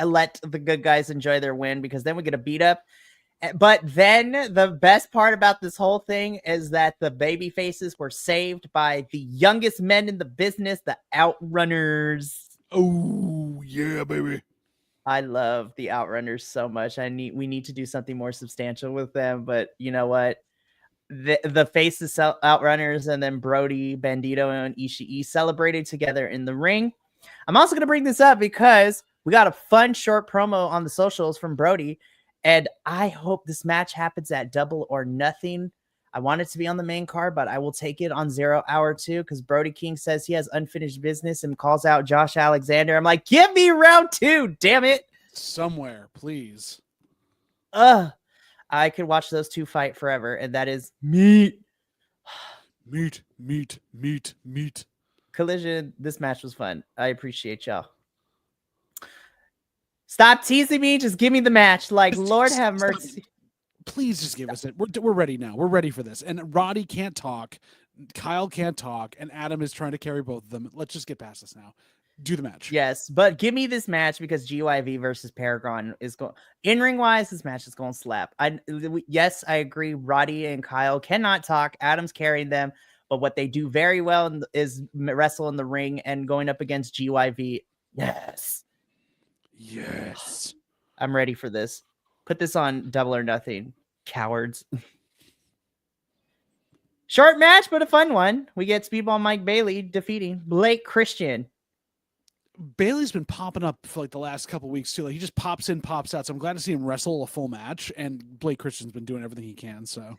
Speaker 1: let the good guys enjoy their win because then we get a beat up. But then the best part about this whole thing is that the baby faces were saved by the youngest men in the business, the Outrunners.
Speaker 2: Oh yeah, baby.
Speaker 1: I love the Outrunners so much. We need to do something more substantial with them, but you know what? the faces outrunners, and then Brody, Bandito, and Ishii celebrated together in the ring. I'm also going to bring this up because we got a fun short promo on the socials from Brody, and I hope this match happens at Double or Nothing. I want it to be on the main card, but I will take it on 0 Hour 2 because Brody King says he has unfinished business and calls out Josh Alexander. I'm like, give me round 2, damn it.
Speaker 2: Somewhere, please.
Speaker 1: I could watch those two fight forever, and that is meat.
Speaker 2: Meat.
Speaker 1: Collision, this match was fun. I appreciate y'all. Stop teasing me. Just give me the match. Like, Lord have mercy.
Speaker 2: Please just give us it. We're ready now. We're ready for this. And Roddy can't talk. Kyle can't talk. And Adam is trying to carry both of them. Let's just get past this now. Do the match.
Speaker 1: Yes, but give me this match because GYV versus Paragon is going in-ring wise. This match is going to slap. Yes, I agree. Roddy and Kyle cannot talk. Adam's carrying them, but what they do very well is wrestle in the ring and going up against GYV. Yes. I'm ready for this. Put this on Double or Nothing, cowards. Short match, but a fun one. We get Speedball Mike Bailey defeating Blake Christian.
Speaker 2: Bailey's been popping up for like the last couple weeks too. Like he just pops in, pops out. So I'm glad to see him wrestle a full match. And Blake Christian's been doing everything he can. So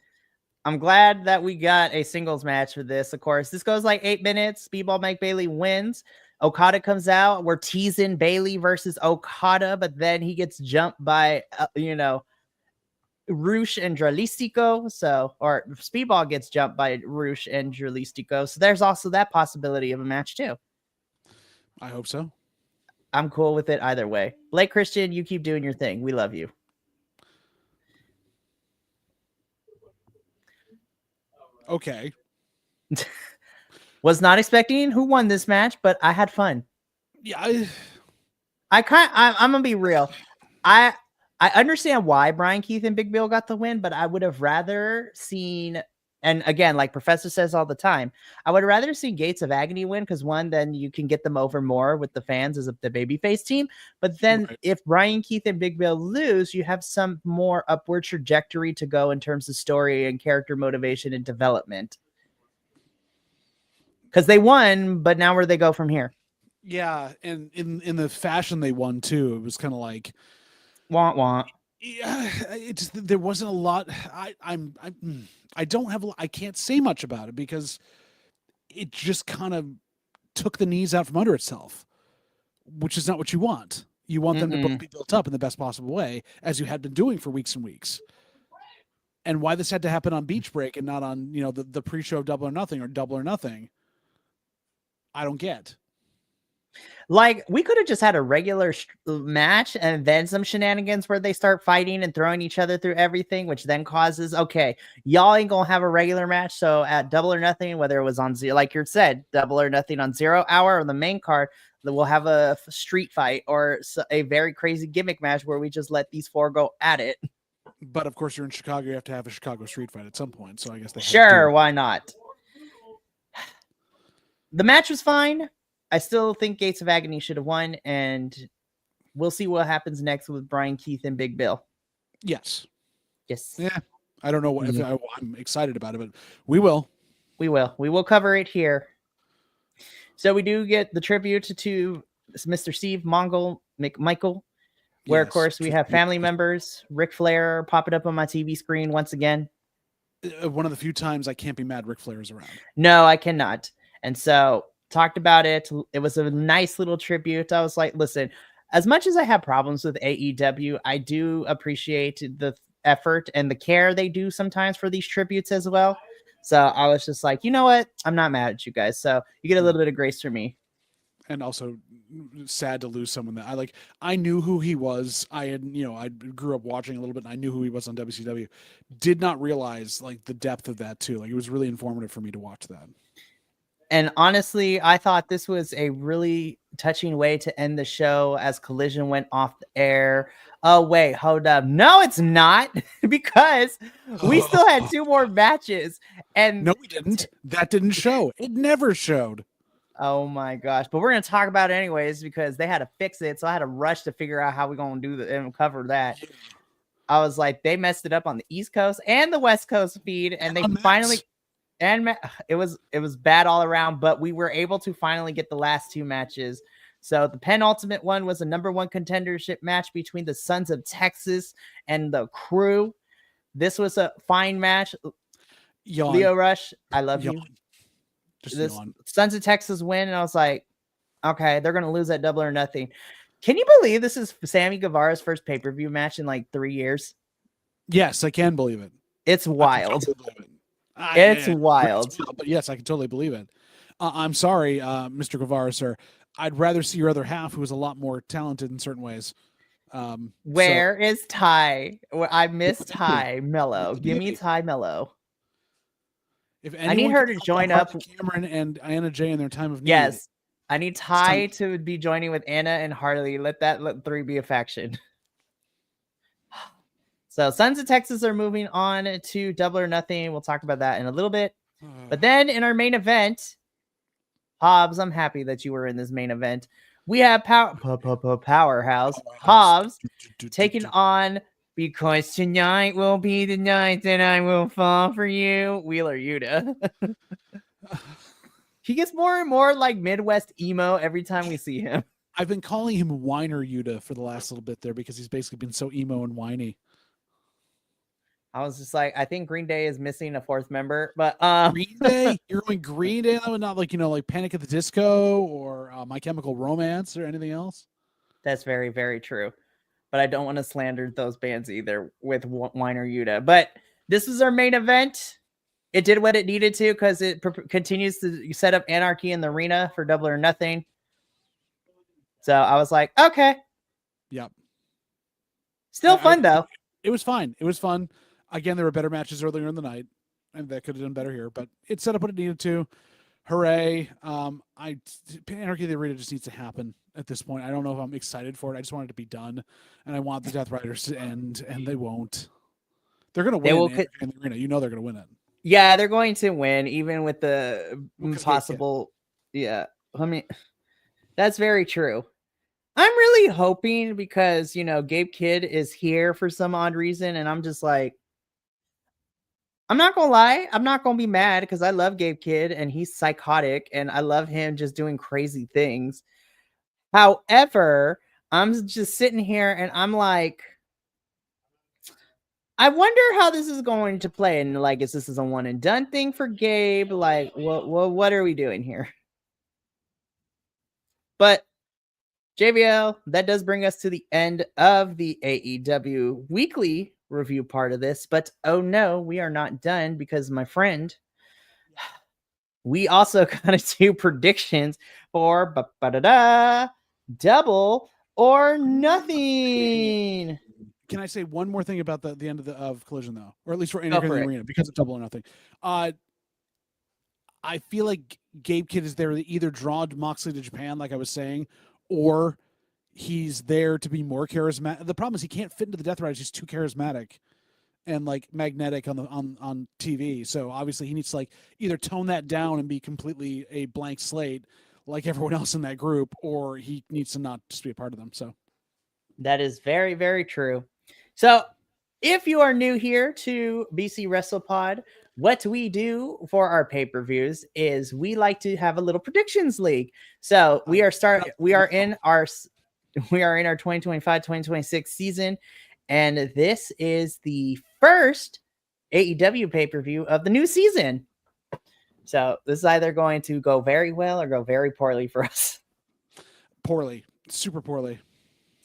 Speaker 1: I'm glad that we got a singles match for this. Of course, this goes like 8 minutes. Speedball Mike Bailey wins. Okada comes out. We're teasing Bailey versus Okada, but then he gets jumped by, Rush and Dralistico. Or Speedball gets jumped by Rush and Dralistico. So there's also that possibility of a match too.
Speaker 2: I hope so.
Speaker 1: I'm cool with it either way. Blake Christian, you keep doing your thing. We love you.
Speaker 2: Okay.
Speaker 1: Was not expecting who won this match, but I had fun.
Speaker 2: Yeah.
Speaker 1: I'm gonna be real. I understand why Brian Keith and Big Bill got the win, but I would have rather seen, and again, like Professor says all the time, I would rather see Gates of Agony win because one, then you can get them over more with the fans as the babyface team. But then if Brian Keith and Big Bill lose, you have some more upward trajectory to go in terms of story and character motivation and development. Because they won, but now where do they go from here?
Speaker 2: Yeah, and in the fashion they won too, it was kind of like
Speaker 1: want.
Speaker 2: Yeah, there wasn't a lot. I can't say much about it because it just kind of took the knees out from under itself, which is not what you want. You want them to both be built up in the best possible way, as you had been doing for weeks and weeks. And why this had to happen on Beach Break and not on, the pre-show of Double or Nothing, I don't get.
Speaker 1: Like, we could have just had a regular match and then some shenanigans where they start fighting and throwing each other through everything, which then causes, okay, y'all ain't gonna have a regular match. So at Double or Nothing, whether it was on like you said, Double or Nothing on 0 Hour or the main card, we'll have a street fight or a very crazy gimmick match where we just let these four go at it.
Speaker 2: But of course, you're in Chicago. You have to have a Chicago street fight at some point. So I guess
Speaker 1: sure, why not? The match was fine. I still think Gates of Agony should have won, and we'll see what happens next with Brian Keith and Big Bill.
Speaker 2: Yes.
Speaker 1: Yeah.
Speaker 2: I don't know what I'm excited about it, but we will.
Speaker 1: We will cover it here. So we do get the tribute to Mr. Steve Mongol McMichael, where of course we have family members, Ric Flair popping up on my TV screen once again.
Speaker 2: One of the few times I can't be mad Ric Flair is around.
Speaker 1: No, I cannot. And so talked about it. It was a nice little tribute. I was like, listen, as much as I have problems with AEW, I do appreciate the effort and the care they do sometimes for these tributes as well. So I was just like, you know what? I'm not mad at you guys. So you get a little bit of grace from me.
Speaker 2: And also sad to lose someone that I knew who he was. I grew up watching a little bit and I knew who he was on WCW. Did not realize like the depth of that too. Like it was really informative for me to watch that.
Speaker 1: And honestly, I thought this was a really touching way to end the show as Collision went off the air. Oh, wait, hold up. No, it's not, because we still had 2 more matches. And
Speaker 2: no, we didn't. That didn't show. It never showed.
Speaker 1: Oh my gosh. But we're going to talk about it anyways, because they had to fix it. So I had to rush to figure out how we're going to do and cover that. I was like, they messed it up on the East Coast and the West Coast feed, and they finally it was bad all around, but we were able to finally get the last two matches. So the penultimate one was a number one contendership match between the Sons of Texas and the Crew. This was a fine match.
Speaker 2: Yawn.
Speaker 1: Leo Rush, I love
Speaker 2: Yawn.
Speaker 1: you.
Speaker 2: Just
Speaker 1: This
Speaker 2: yawn.
Speaker 1: Sons of Texas win, and I was like, okay, they're gonna lose at Double or Nothing. Can you believe this is Sammy Guevara's first pay-per-view match in like 3 years?
Speaker 2: Yes, I can believe it.
Speaker 1: It's wild.
Speaker 2: It's
Speaker 1: wild.
Speaker 2: But yes, I can totally believe it. I'm sorry, Mr. Guevara, sir. I'd rather see your other half, who is a lot more talented in certain ways.
Speaker 1: Where is Ty? I miss Ty Mello. Give me Ty Mello.
Speaker 2: If
Speaker 1: I need her to join up.
Speaker 2: Cameron and Anna Jay in their time of need.
Speaker 1: Yes, I need Ty to be joining with Anna and Harley. Let three be a faction. So Sons of Texas are moving on to Double or Nothing. We'll talk about that in a little bit. But then in our main event, Hobbs, I'm happy that you were in this main event. We have Powerhouse Hobbs taking on Because Tonight Will Be the Night That I Will Fall for You, Wheeler Yuta. He gets more and more like Midwest emo every time we see him.
Speaker 2: I've been calling him Whiner Yuta for the last little bit there because he's basically been so emo and whiny.
Speaker 1: I was just like, I think Green Day is missing a fourth member, but
Speaker 2: Green Day? You're going Green Day, not like, like Panic at the Disco or My Chemical Romance or anything else?
Speaker 1: That's very, very true. But I don't want to slander those bands either with Whiner Yuta. But this is our main event. It did what it needed to because it continues to set up anarchy in the arena for Double or Nothing. So I was like, okay.
Speaker 2: Yep.
Speaker 1: Still fun, though.
Speaker 2: It was fine. It was fun. Again, there were better matches earlier in the night, and that could have done better here. But it set up what it needed to. Hooray! Anarchy in the Arena just needs to happen at this point. I don't know if I'm excited for it. I just want it to be done, and I want the Death Riders to end, and they won't. They're going to win in the Arena. You know they're going to win it.
Speaker 1: Yeah, they're going to win, even with the possible. Yeah, I mean, that's very true. I'm really hoping because Gabe Kidd is here for some odd reason, and I'm just like, I'm not gonna lie, I'm not gonna be mad because I love Gabe Kidd and he's psychotic and I love him just doing crazy things. However, I'm just sitting here and I'm like, I wonder how this is going to play. And like, is this a one and done thing for Gabe? Like, what are we doing here? But JVL, that does bring us to the end of the AEW weekly review part of this, but oh no, we are not done because my friend, we also gotta do predictions for Double or Nothing.
Speaker 2: Can I say one more thing about the end of Collision though, or at least for Anarchy in the Arena because of Double or Nothing? I feel like Gabe Kidd is there to either draw Moxley to Japan, like I was saying, or he's there to be more charismatic. The problem is he can't fit into the Death Riders. He's too charismatic and like magnetic on TV. So obviously he needs to like either tone that down and be completely a blank slate like everyone else in that group, or he needs to not just be a part of them. So
Speaker 1: that is very, very true. So if you are new here to BC WrestlePod, what we do for our pay-per-views is we like to have a little predictions league. So we are in our 2025-2026 season, and this is the first AEW pay-per-view of the new season. So this is either going to go very well or go very poorly for us.
Speaker 2: Poorly. Super poorly.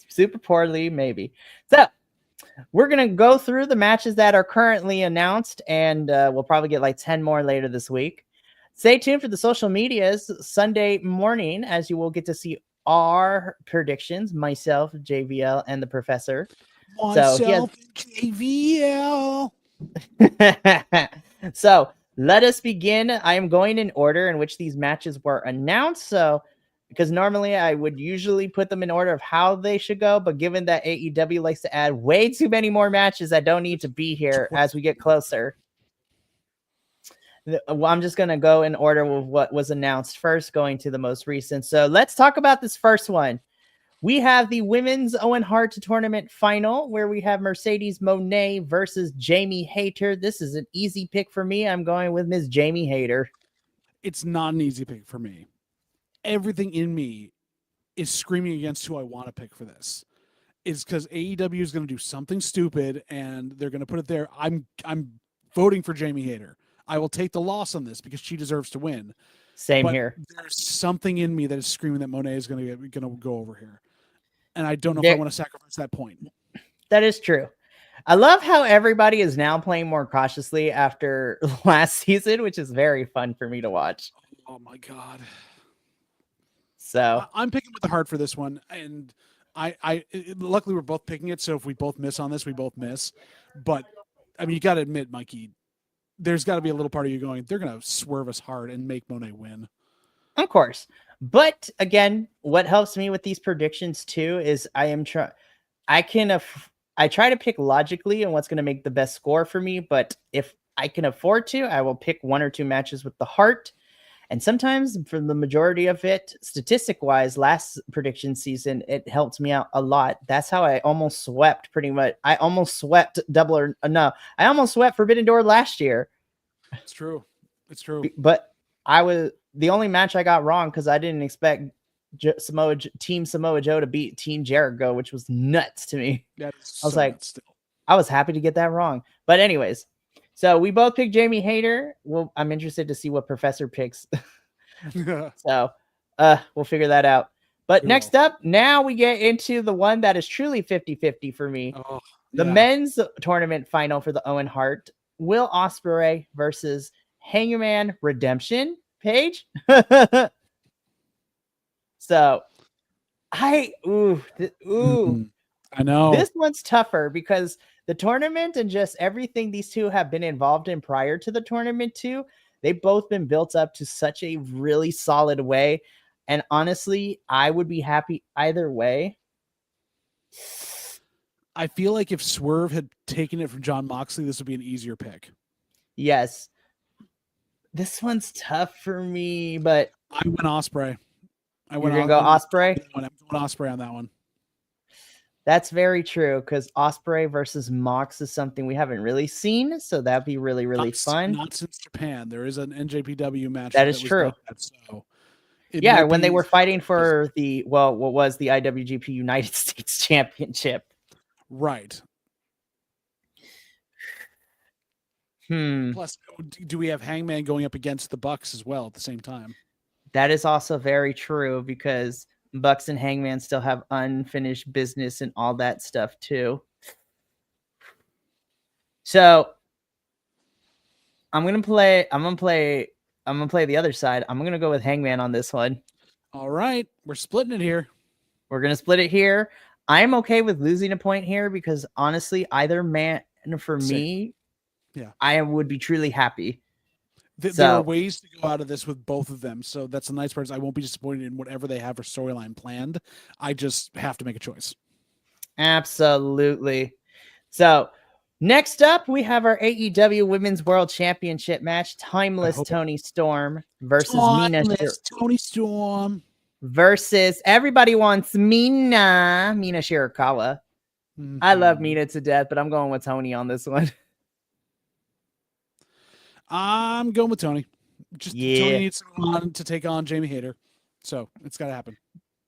Speaker 1: Super poorly, maybe. So we're going to go through the matches that are currently announced, and we'll probably get like 10 more later this week. Stay tuned for the social medias Sunday morning, as you will get to see our predictions, myself, JVL, and the professor.
Speaker 2: Myself, JVL.
Speaker 1: So let us begin. I am going in order in which these matches were announced. So, because normally I would usually put them in order of how they should go, but given that AEW likes to add way too many more matches that don't need to be here as we get closer, I'm just going to go in order with what was announced first, going to the most recent. So let's talk about this first one. We have the women's Owen Hart tournament final where we have Mercedes Moné versus Jamie Hayter. This is an easy pick for me. I'm going with Miss Jamie Hayter.
Speaker 2: It's not an easy pick for me. Everything in me is screaming against who I want to pick for this. Is because AEW is going to do something stupid and they're going to put it there. I'm voting for Jamie Hayter. I will take the loss on this because she deserves to win.
Speaker 1: Same
Speaker 2: but
Speaker 1: here.
Speaker 2: There's something in me that is screaming that Monet is going to go over here, and I don't know if I want to sacrifice that point.
Speaker 1: That is true. I love how everybody is now playing more cautiously after last season, which is very fun for me to watch.
Speaker 2: Oh my god!
Speaker 1: So
Speaker 2: I'm picking with the heart for this one, and I luckily we're both picking it. So if we both miss on this, we both miss. But I mean, you got to admit, Mikey, there's got to be a little part of you going, they're going to swerve us hard and make Monet win.
Speaker 1: Of course. But again, what helps me with these predictions too is I try to pick logically and what's going to make the best score for me. But if I can afford to, I will pick 1 or 2 matches with the heart. And sometimes for the majority of it, statistic wise, last prediction season, it helped me out a lot. That's how I almost swept pretty much. I almost swept I almost swept Forbidden Door last year.
Speaker 2: It's true. It's true.
Speaker 1: But the only match I got wrong because I didn't expect Team Samoa Joe to beat Team Jericho, which was nuts to me.
Speaker 2: I was
Speaker 1: I was happy to get that wrong. But anyways, so we both picked Jamie Hayter. Well, I'm interested to see what Professor picks. So we'll figure that out. But next up, now we get into the one that is truly 50-50 for me. The men's tournament final for the Owen Hart. Will Ospreay versus Hangman Redemption Page. So I
Speaker 2: know
Speaker 1: this one's tougher because the tournament and just everything these two have been involved in prior to the tournament too, they've both been built up to such a really solid way. And honestly, I would be happy either way.
Speaker 2: I feel like if Swerve had taken it from Jon Moxley, this would be an easier pick.
Speaker 1: Yes. This one's tough for me, but
Speaker 2: I went Ospreay.
Speaker 1: You're going to go Ospreay?
Speaker 2: I'm going Ospreay on that one.
Speaker 1: That's very true because Ospreay versus Mox is something we haven't really seen, so that'd be really, really fun.
Speaker 2: Not since Japan. There is an NJPW match.
Speaker 1: That is true. When they were fighting for what was the IWGP United States Championship.
Speaker 2: Right. Plus, do we have Hangman going up against the Bucks as well at the same time?
Speaker 1: That is also very true because Bucks and Hangman still have unfinished business and all that stuff too. So I'm gonna play the other side. I'm gonna go with Hangman on this one.
Speaker 2: All right, we're splitting it here.
Speaker 1: We're gonna split it here. I'm okay with losing a point here because honestly, either man for me, I would be truly happy.
Speaker 2: There are ways to go out of this with both of them. So that's the nice part is I won't be disappointed in whatever they have for storyline planned. I just have to make a choice.
Speaker 1: Absolutely. So next up, we have our AEW Women's World Championship match. Timeless Toni Storm versus
Speaker 2: Toni Storm
Speaker 1: versus everybody wants Mina Shirakawa. I love Mina to death, but I'm going with Toni on this one.
Speaker 2: I'm going with Toni. Toni needs someone to take on Jamie Hayter. So it's got to happen.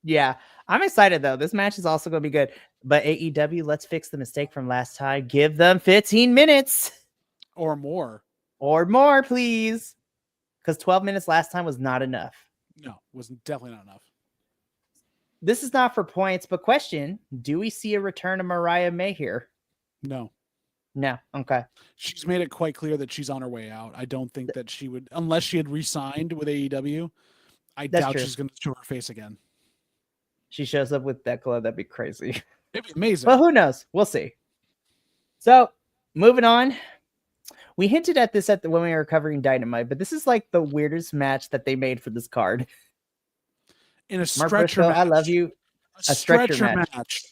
Speaker 1: Yeah. I'm excited, though. This match is also going to be good. But AEW, let's fix the mistake from last time. Give them 15 minutes.
Speaker 2: Or more.
Speaker 1: Or more, please. Because 12 minutes last time was not enough.
Speaker 2: No, was definitely not enough.
Speaker 1: This is not for points, but question. Do we see a return of Mariah May here?
Speaker 2: No.
Speaker 1: No. Okay.
Speaker 2: She's made it quite clear that she's on her way out. I don't think that she would, unless she had re-signed with AEW, I doubt she's going to show her face again.
Speaker 1: She shows up with Decla. That'd be crazy.
Speaker 2: It'd be amazing.
Speaker 1: But who knows? We'll see. So moving on. We hinted at this when we were covering Dynamite, but this is like the weirdest match that they made for this card.
Speaker 2: In a stretcher match.
Speaker 1: I love you. A stretcher match.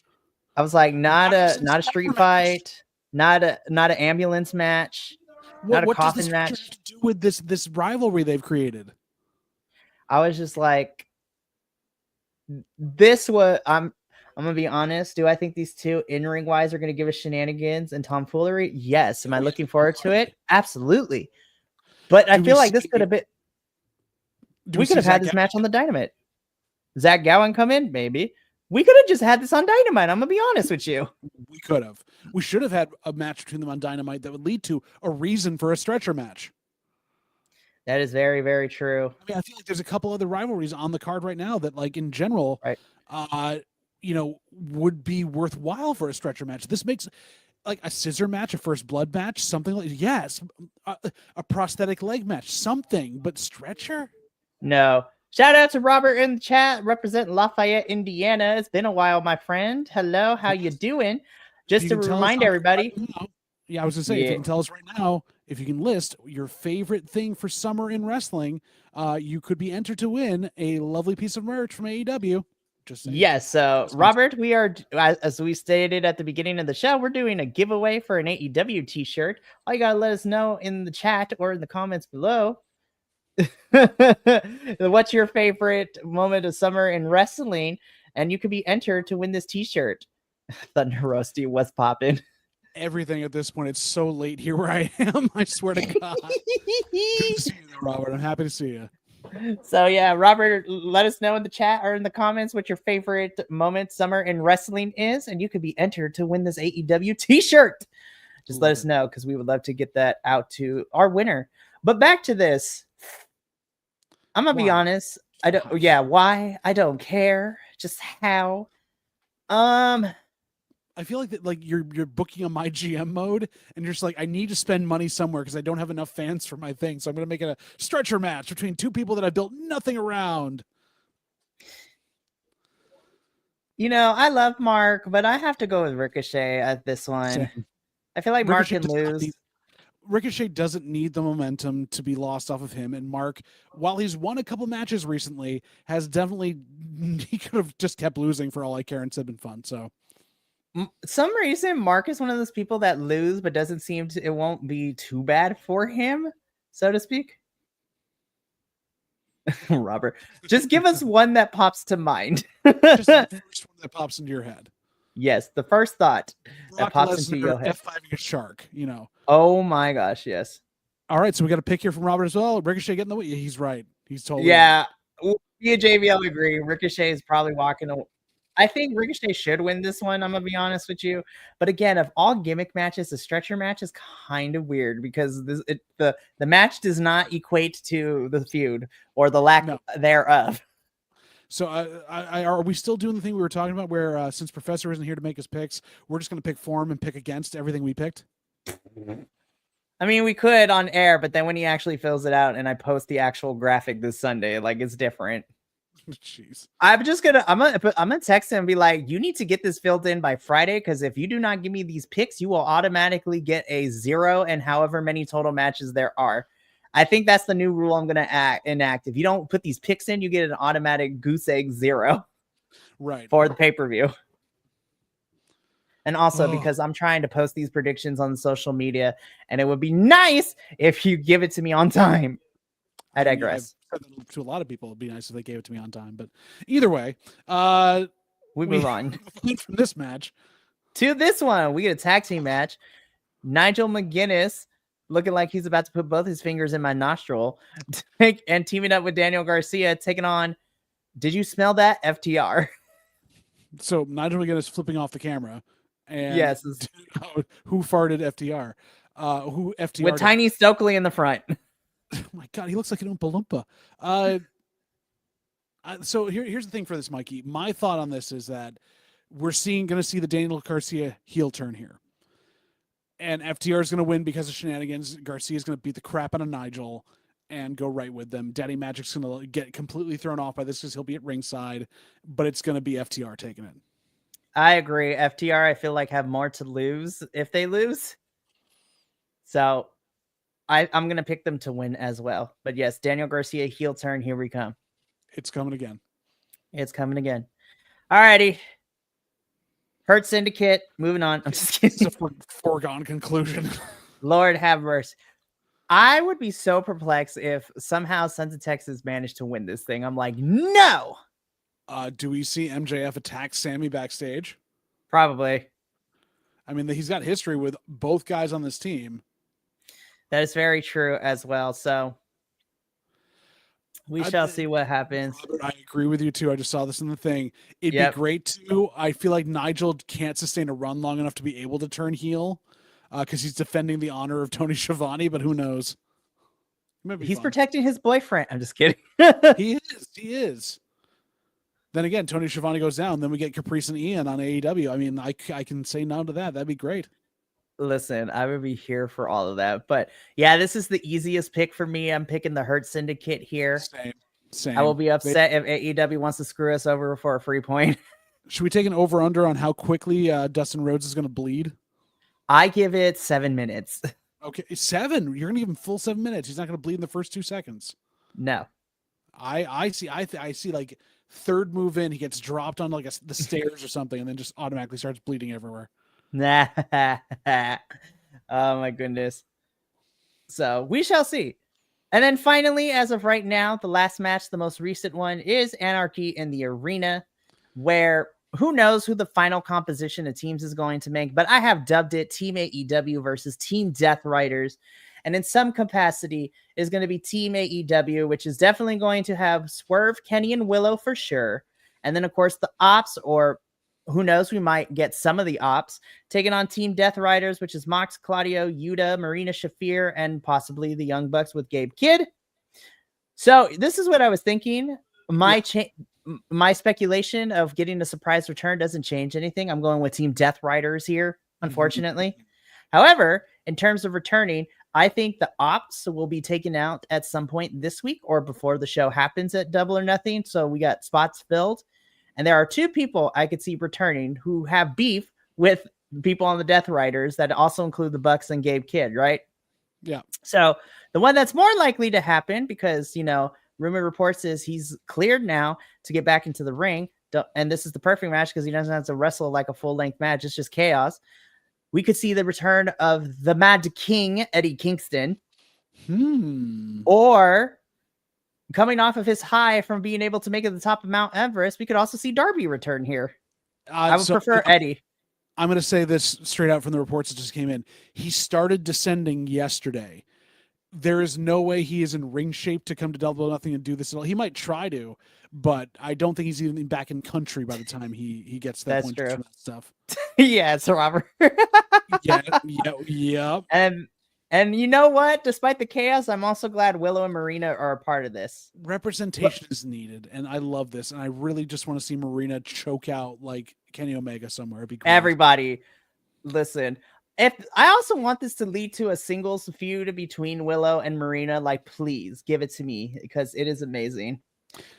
Speaker 1: I was like, not a street fight. Not an ambulance match. Not a coffin match.
Speaker 2: What does this have to do with this rivalry they've created?
Speaker 1: I was just like, this was I'm gonna be honest. Do I think these two in-ring wise are gonna give us shenanigans and tomfoolery? Yes. Am I looking forward to it? Absolutely. But I
Speaker 2: Do we
Speaker 1: feel like this
Speaker 2: see?
Speaker 1: could have been.
Speaker 2: Do we
Speaker 1: We could
Speaker 2: see
Speaker 1: have had
Speaker 2: Zach
Speaker 1: this
Speaker 2: Gowen?
Speaker 1: match on the Dynamite. Zach Gowen come in, maybe. We could have just had this on Dynamite. I'm gonna be honest with you.
Speaker 2: We could have. We should have had a match between them on Dynamite that would lead to a reason for a stretcher match.
Speaker 1: That is very, very true.
Speaker 2: I mean, I feel like there's a couple other rivalries on the card right now that, like, in general,
Speaker 1: Right.
Speaker 2: Would be worthwhile for a stretcher match. This makes like a scissor match, a first blood match, something like a prosthetic leg match, something. But stretcher?
Speaker 1: No. Shout out to Robert in the chat, representing Lafayette, Indiana. It's been a while, my friend. Hello, how you doing? Just to remind everybody.
Speaker 2: I was gonna say, if you can tell us right now, if you can list your favorite thing for summer in wrestling, you could be entered to win a lovely piece of merch from AEW. Just saying.
Speaker 1: Yes, so Robert, we are, as we stated at the beginning of the show, we're doing a giveaway for an AEW t-shirt. All you gotta let us know in the chat or in the comments below. What's your favorite moment of summer in wrestling? And you could be entered to win this t-shirt. Thunder Rusty, what's popping?
Speaker 2: Everything at this point. It's so late here where I am. I swear to God. Good to see you, Robert. I'm happy to see you.
Speaker 1: So yeah, Robert, let us know in the chat or in the comments what your favorite moment summer in wrestling is, and you could be entered to win this AEW t-shirt. Just let us know, because we would love to get that out to our winner. But back to this. I'm gonna be honest. I don't. Yeah, why? I don't care. Just how.
Speaker 2: I feel like that, like you're booking a my GM mode, and you're just like, I need to spend money somewhere because I don't have enough fans for my thing. So I'm gonna make it a stretcher match between two people that I built nothing around.
Speaker 1: You know, I love Mark, but I have to go with Ricochet at this one. Same. I feel like Ricochet Mark can lose.
Speaker 2: Ricochet doesn't need the momentum to be lost off of him. And Mark, while he's won a couple matches recently, has definitely, he could have just kept losing for all I care and said been fun. So
Speaker 1: some reason Mark is one of those people that lose, but doesn't seem to, it won't be too bad for him, so to speak. Robert, just give us one that pops to mind.
Speaker 2: Just the first one that pops into your head.
Speaker 1: Yes, the first thought
Speaker 2: Brock
Speaker 1: that pops
Speaker 2: Lesnar
Speaker 1: into your head.
Speaker 2: F5ing a shark, you know.
Speaker 1: Oh my gosh, yes.
Speaker 2: All right, so we got a pick here from Robert as well. Ricochet getting the way. He's right. He's totally
Speaker 1: right. Me and JVL agree. Ricochet is probably walking away. I think Ricochet should win this one, I'm gonna be honest with you. But again, of all gimmick matches, the stretcher match is kind of weird because the match does not equate to the feud or the lack thereof.
Speaker 2: So are we still doing the thing we were talking about where since Professor isn't here to make his picks, we're just going to pick for him and pick against everything we picked?
Speaker 1: I mean, we could on air, but then when he actually fills it out and I post the actual graphic this Sunday, like it's different.
Speaker 2: Jeez.
Speaker 1: I'm gonna text him and be like, you need to get this filled in by Friday, because if you do not give me these picks, you will automatically get a 0 and however many total matches there are. I think that's the new rule I'm going to enact. If you don't put these picks in, you get an automatic goose egg 0 for the pay-per-view. And also because I'm trying to post these predictions on social media, and it would be nice if you give it to me on time. I digress.
Speaker 2: I've said that to a lot of people. It'd be nice if they gave it to me on time. But either way,
Speaker 1: we move on
Speaker 2: from this match
Speaker 1: to this one. We get a tag team match. Nigel McGuinness, looking like he's about to put both his fingers in my nostril, and teaming up with Daniel Garcia, taking on, did you smell that, FTR?
Speaker 2: So Nigel McGuinness flipping off the camera. And
Speaker 1: yes.
Speaker 2: Who farted FTR? Who FTR?
Speaker 1: With Tiny Stokely in the front.
Speaker 2: Oh my God, he looks like an Oompa Loompa. So here's the thing for this, Mikey. My thought on this is that we're going to see the Daniel Garcia heel turn here. And FTR is going to win because of shenanigans. Garcia is going to beat the crap out of Nigel and go right with them. Daddy Magic's going to get completely thrown off by this because he'll be at ringside, but it's going to be FTR taking it.
Speaker 1: I agree. FTR, I feel like, have more to lose if they lose. So I'm going to pick them to win as well. But yes, Daniel Garcia heel turn. Here we come.
Speaker 2: It's coming again.
Speaker 1: It's coming again. All righty. Hurt Syndicate. Moving on. I'm just kidding.
Speaker 2: It's a foregone conclusion.
Speaker 1: Lord have mercy. I would be so perplexed if somehow Sons of Texas managed to win this thing. I'm like, no.
Speaker 2: Do we see MJF attack Sammy backstage?
Speaker 1: Probably.
Speaker 2: I mean, he's got history with both guys on this team.
Speaker 1: That is very true as well. So we shall see what happens.
Speaker 2: Robert, I agree with you too. I just saw this in the thing. It'd
Speaker 1: Yep.
Speaker 2: be great too. I feel like Nigel can't sustain a run long enough to be able to turn heel because he's defending the honor of Tony Schiavone, but who knows?
Speaker 1: He's protecting his boyfriend. I'm just kidding.
Speaker 2: He is. Then again, Tony Schiavone goes down. Then we get Caprice and Ian on AEW. I mean, I can say no to that. That'd be great.
Speaker 1: Listen, I would be here for all of that. But yeah, this is the easiest pick for me. I'm picking the Hurt Syndicate here.
Speaker 2: Same.
Speaker 1: I will be upset if AEW wants to screw us over for a free point.
Speaker 2: Should we take an over-under on how quickly Dustin Rhodes is going to bleed?
Speaker 1: I give it 7 minutes.
Speaker 2: Okay, 7. You're going to give him full 7 minutes. He's not going to bleed in the first 2 seconds.
Speaker 1: No.
Speaker 2: I see like third move in, he gets dropped on like the stairs or something, and then just automatically starts bleeding everywhere.
Speaker 1: Nah. Oh my goodness. So we shall see. And then finally, as of right now, the last match, the most recent one, is Anarchy in the Arena, where who knows who the final composition of teams is going to make, but I have dubbed it Team AEW versus Team Death Riders. And in some capacity is going to be Team AEW, which is definitely going to have Swerve, Kenny, and Willow for sure. And then, of course, the Ops, or who knows, we might get some of the Ops, taking on Team Death Riders, which is Mox, Claudio, Yuta, Marina Shafir, and possibly the Young Bucks with Gabe Kidd. So this is what I was thinking. My speculation of getting a surprise return doesn't change anything. I'm going with Team Death Riders here, unfortunately. However, in terms of returning, I think the Ops will be taken out at some point this week or before the show happens at Double or Nothing. So we got spots filled. And there are 2 people I could see returning who have beef with people on the Death Riders that also include the Bucks and Gabe Kidd, right?
Speaker 2: Yeah.
Speaker 1: So the one that's more likely to happen, because, you know, rumor reports is he's cleared now to get back into the ring. And this is the perfect match because he doesn't have to wrestle like a full-length match. It's just chaos. We could see the return of the Mad King, Eddie Kingston. Or coming off of his high from being able to make it to the top of Mount Everest, we could also see Darby return here. I would prefer Eddie.
Speaker 2: I'm going to say this straight out from the reports that just came in. He started descending yesterday. There is no way he is in ring shape to come to Double or Nothing and do this at all. He might try to, but I don't think he's even back in country by the time he gets to that point. That's true. That stuff.
Speaker 1: Yeah, it's Robert.
Speaker 2: Yeah.
Speaker 1: And you know what? Despite the chaos, I'm also glad Willow and Marina are a part of this.
Speaker 2: Representation is needed, and I love this. And I really just want to see Marina choke out like Kenny Omega somewhere. It'd be great.
Speaker 1: Everybody, listen. If I also want this to lead to a singles feud between Willow and Marina, like, please give it to me because it is amazing.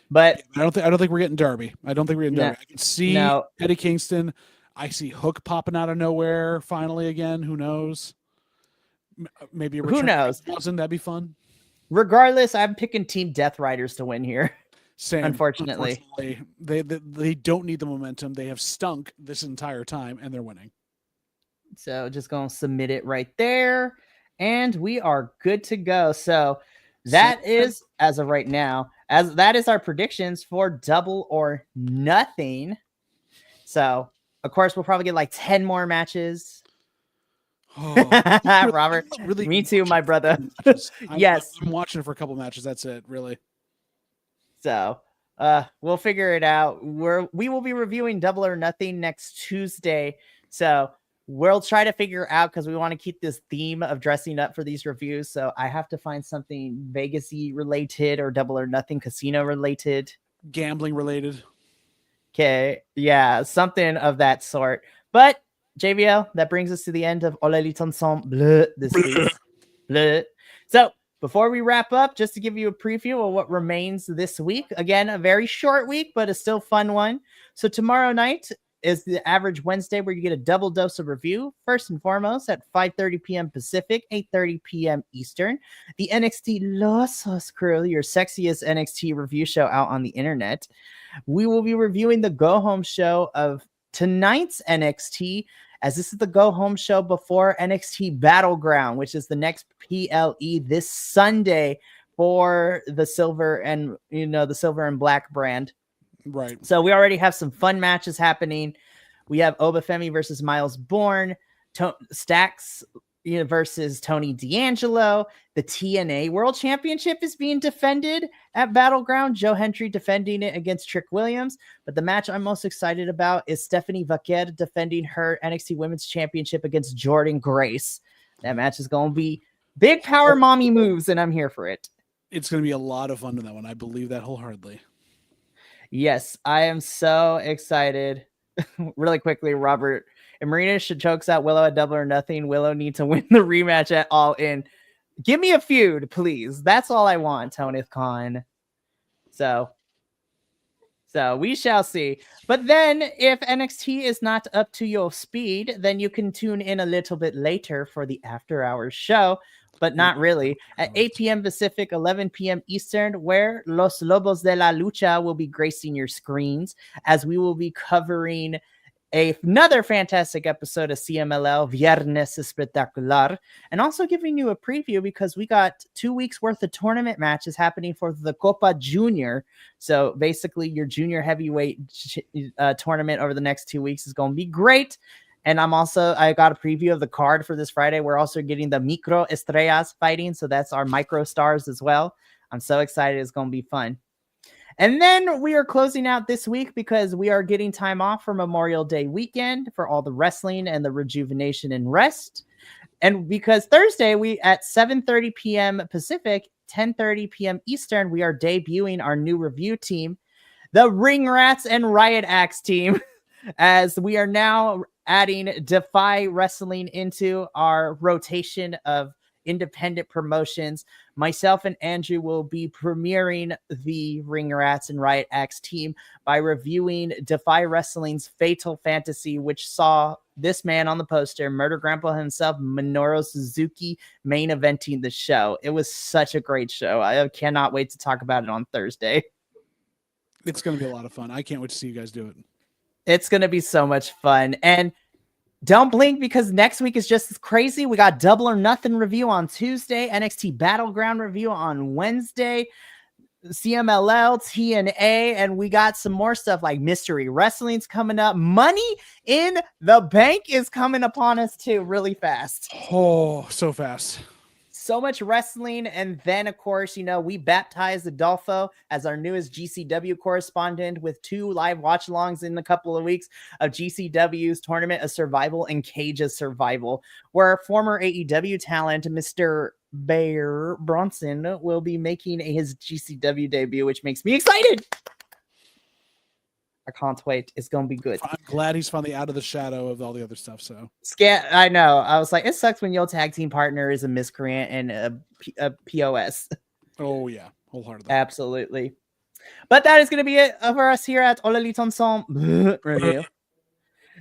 Speaker 1: But
Speaker 2: I don't think we're getting Darby. I don't think we're getting Darby. I can see Eddie Kingston. I see Hook popping out of nowhere finally again. Who knows? Maybe a return.
Speaker 1: Who knows?
Speaker 2: That'd be fun.
Speaker 1: Regardless, I'm picking Team Death Riders to win here.
Speaker 2: Same.
Speaker 1: Unfortunately,
Speaker 2: they don't need the momentum. They have stunk this entire time, and they're winning.
Speaker 1: So just going to submit it right there, and we are good to go. So that is, as of right now, that is our predictions for Double or Nothing. So, of course, we'll probably get like 10 more matches. Oh, Robert, really, me too, my brother. Yes,
Speaker 2: I'm watching it for a couple matches. That's it, really.
Speaker 1: So, we'll figure it out. We will be reviewing Double or Nothing next Tuesday. So we'll try to figure out, because we want to keep this theme of dressing up for these reviews. So I have to find something Vegas-y related or Double or Nothing casino related,
Speaker 2: gambling related.
Speaker 1: Okay, yeah, something of that sort. But JVL, that brings us to the end of All Elite Ensemble this week. So before we wrap up, just to give you a preview of what remains this week. Again, a very short week, but a still fun one. So tomorrow night is the average Wednesday where you get a double dose of review. First and foremost, at 5:30 p.m. Pacific, 8:30 p.m. Eastern, the NXT Losos crew, your sexiest NXT review show out on the internet. We will be reviewing the go-home show of tonight's NXT, as this is the go-home show before NXT Battleground, which is the next PLE this Sunday for the silver and black brand.
Speaker 2: Right.
Speaker 1: So we already have some fun matches happening. We have Obafemi versus Miles Bourne, Stax versus Tony D'Angelo. The TNA World Championship is being defended at Battleground. Joe Hendry defending it against Trick Williams. But the match I'm most excited about is Stephanie Vaquer defending her NXT Women's Championship against Jordan Grace. That match is going to be big power mommy moves, and I'm here for it.
Speaker 2: It's going to be a lot of fun in that one. I believe that wholeheartedly.
Speaker 1: Yes, I am so excited. Really quickly, Robert. If Marina should chokes out Willow at Double or Nothing, Willow needs to win the rematch at All In. Give me a feud, please. That's all I want, Tonith Khan. So we shall see. But then, if NXT is not up to your speed, then you can tune in a little bit later for the After Hours show. But not really. At 8 p.m. Pacific, 11 p.m. Eastern, where Los Lobos de la Lucha will be gracing your screens, as we will be covering another fantastic episode of CMLL Viernes Espectacular, and also giving you a preview because we got 2 weeks worth of tournament matches happening for the Copa Junior. So basically your junior heavyweight tournament over the next 2 weeks is going to be great. And I got a preview of the card for this Friday. We're also getting the Micro Estrellas fighting. So that's our micro stars as well. I'm so excited. It's going to be fun. And then we are closing out this week because we are getting time off for Memorial Day weekend for all the wrestling and the rejuvenation and rest. And because Thursday, we at 7:30 p.m. Pacific, 10:30 p.m. Eastern, we are debuting our new review team, the Ring Rats and Riot Axe team, as we are now adding Defy Wrestling into our rotation of independent promotions. Myself and Andrew will be premiering the Ring Rats and Riot Axe team by reviewing Defy Wrestling's Fatal Fantasy, which saw this man on the poster, Murder Grandpa himself, Minoru Suzuki, main eventing the show. It was such a great show. I cannot wait to talk about it on Thursday.
Speaker 2: It's going to be a lot of fun. I can't wait to see you guys do it.
Speaker 1: It's going to be so much fun. And don't blink because next week is just as crazy. We got Double or Nothing review on Tuesday, NXT Battleground review on Wednesday, CMLL, TNA, and we got some more stuff like Mystery Wrestling's coming up. Money in the Bank is coming upon us too really fast.
Speaker 2: Oh, so fast.
Speaker 1: So much wrestling. And then, of course, we baptized Adolfo as our newest GCW correspondent with 2 live watch-alongs in a couple of weeks of GCW's Tournament of Survival and Cage of Survival, where former AEW talent, Mr. Bear Bronson, will be making his GCW debut, which makes me excited. I can't wait. It's going to be good.
Speaker 2: I'm glad he's finally out of the shadow of all the other stuff. So
Speaker 1: I know. I was like, it sucks when your tag team partner is a miscreant and a POS.
Speaker 2: Oh, yeah. Wholeheartedly.
Speaker 1: Absolutely. But that is going to be it for us here at All Elite Ensemble review.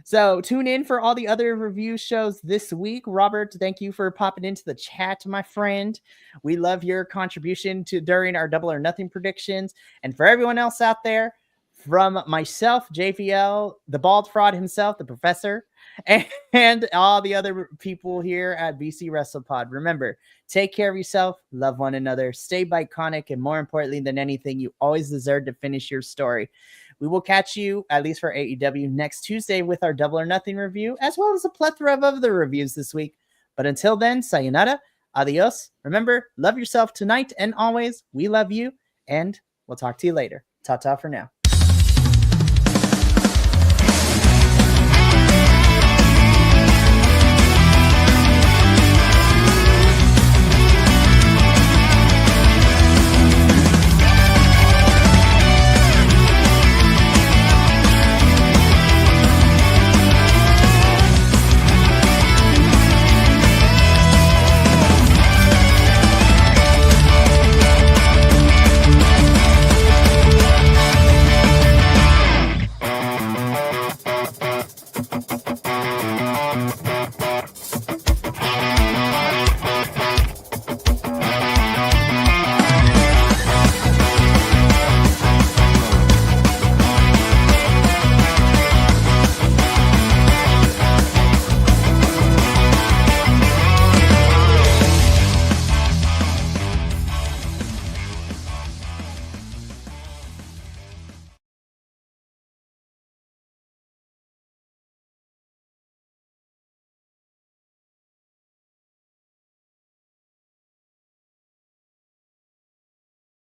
Speaker 1: So tune in for all the other review shows this week. Robert, thank you for popping into the chat, my friend. We love your contribution during our Double or Nothing predictions. And for everyone else out there, from myself, JVL, the bald fraud himself, the professor, and all the other people here at BC WrestlePod. Remember, take care of yourself, love one another, stay biconic, and more importantly than anything, you always deserve to finish your story. We will catch you, at least for AEW, next Tuesday with our Double or Nothing review, as well as a plethora of other reviews this week. But until then, sayonara, adios. Remember, love yourself tonight and always. We love you, and we'll talk to you later. Ta-ta for now.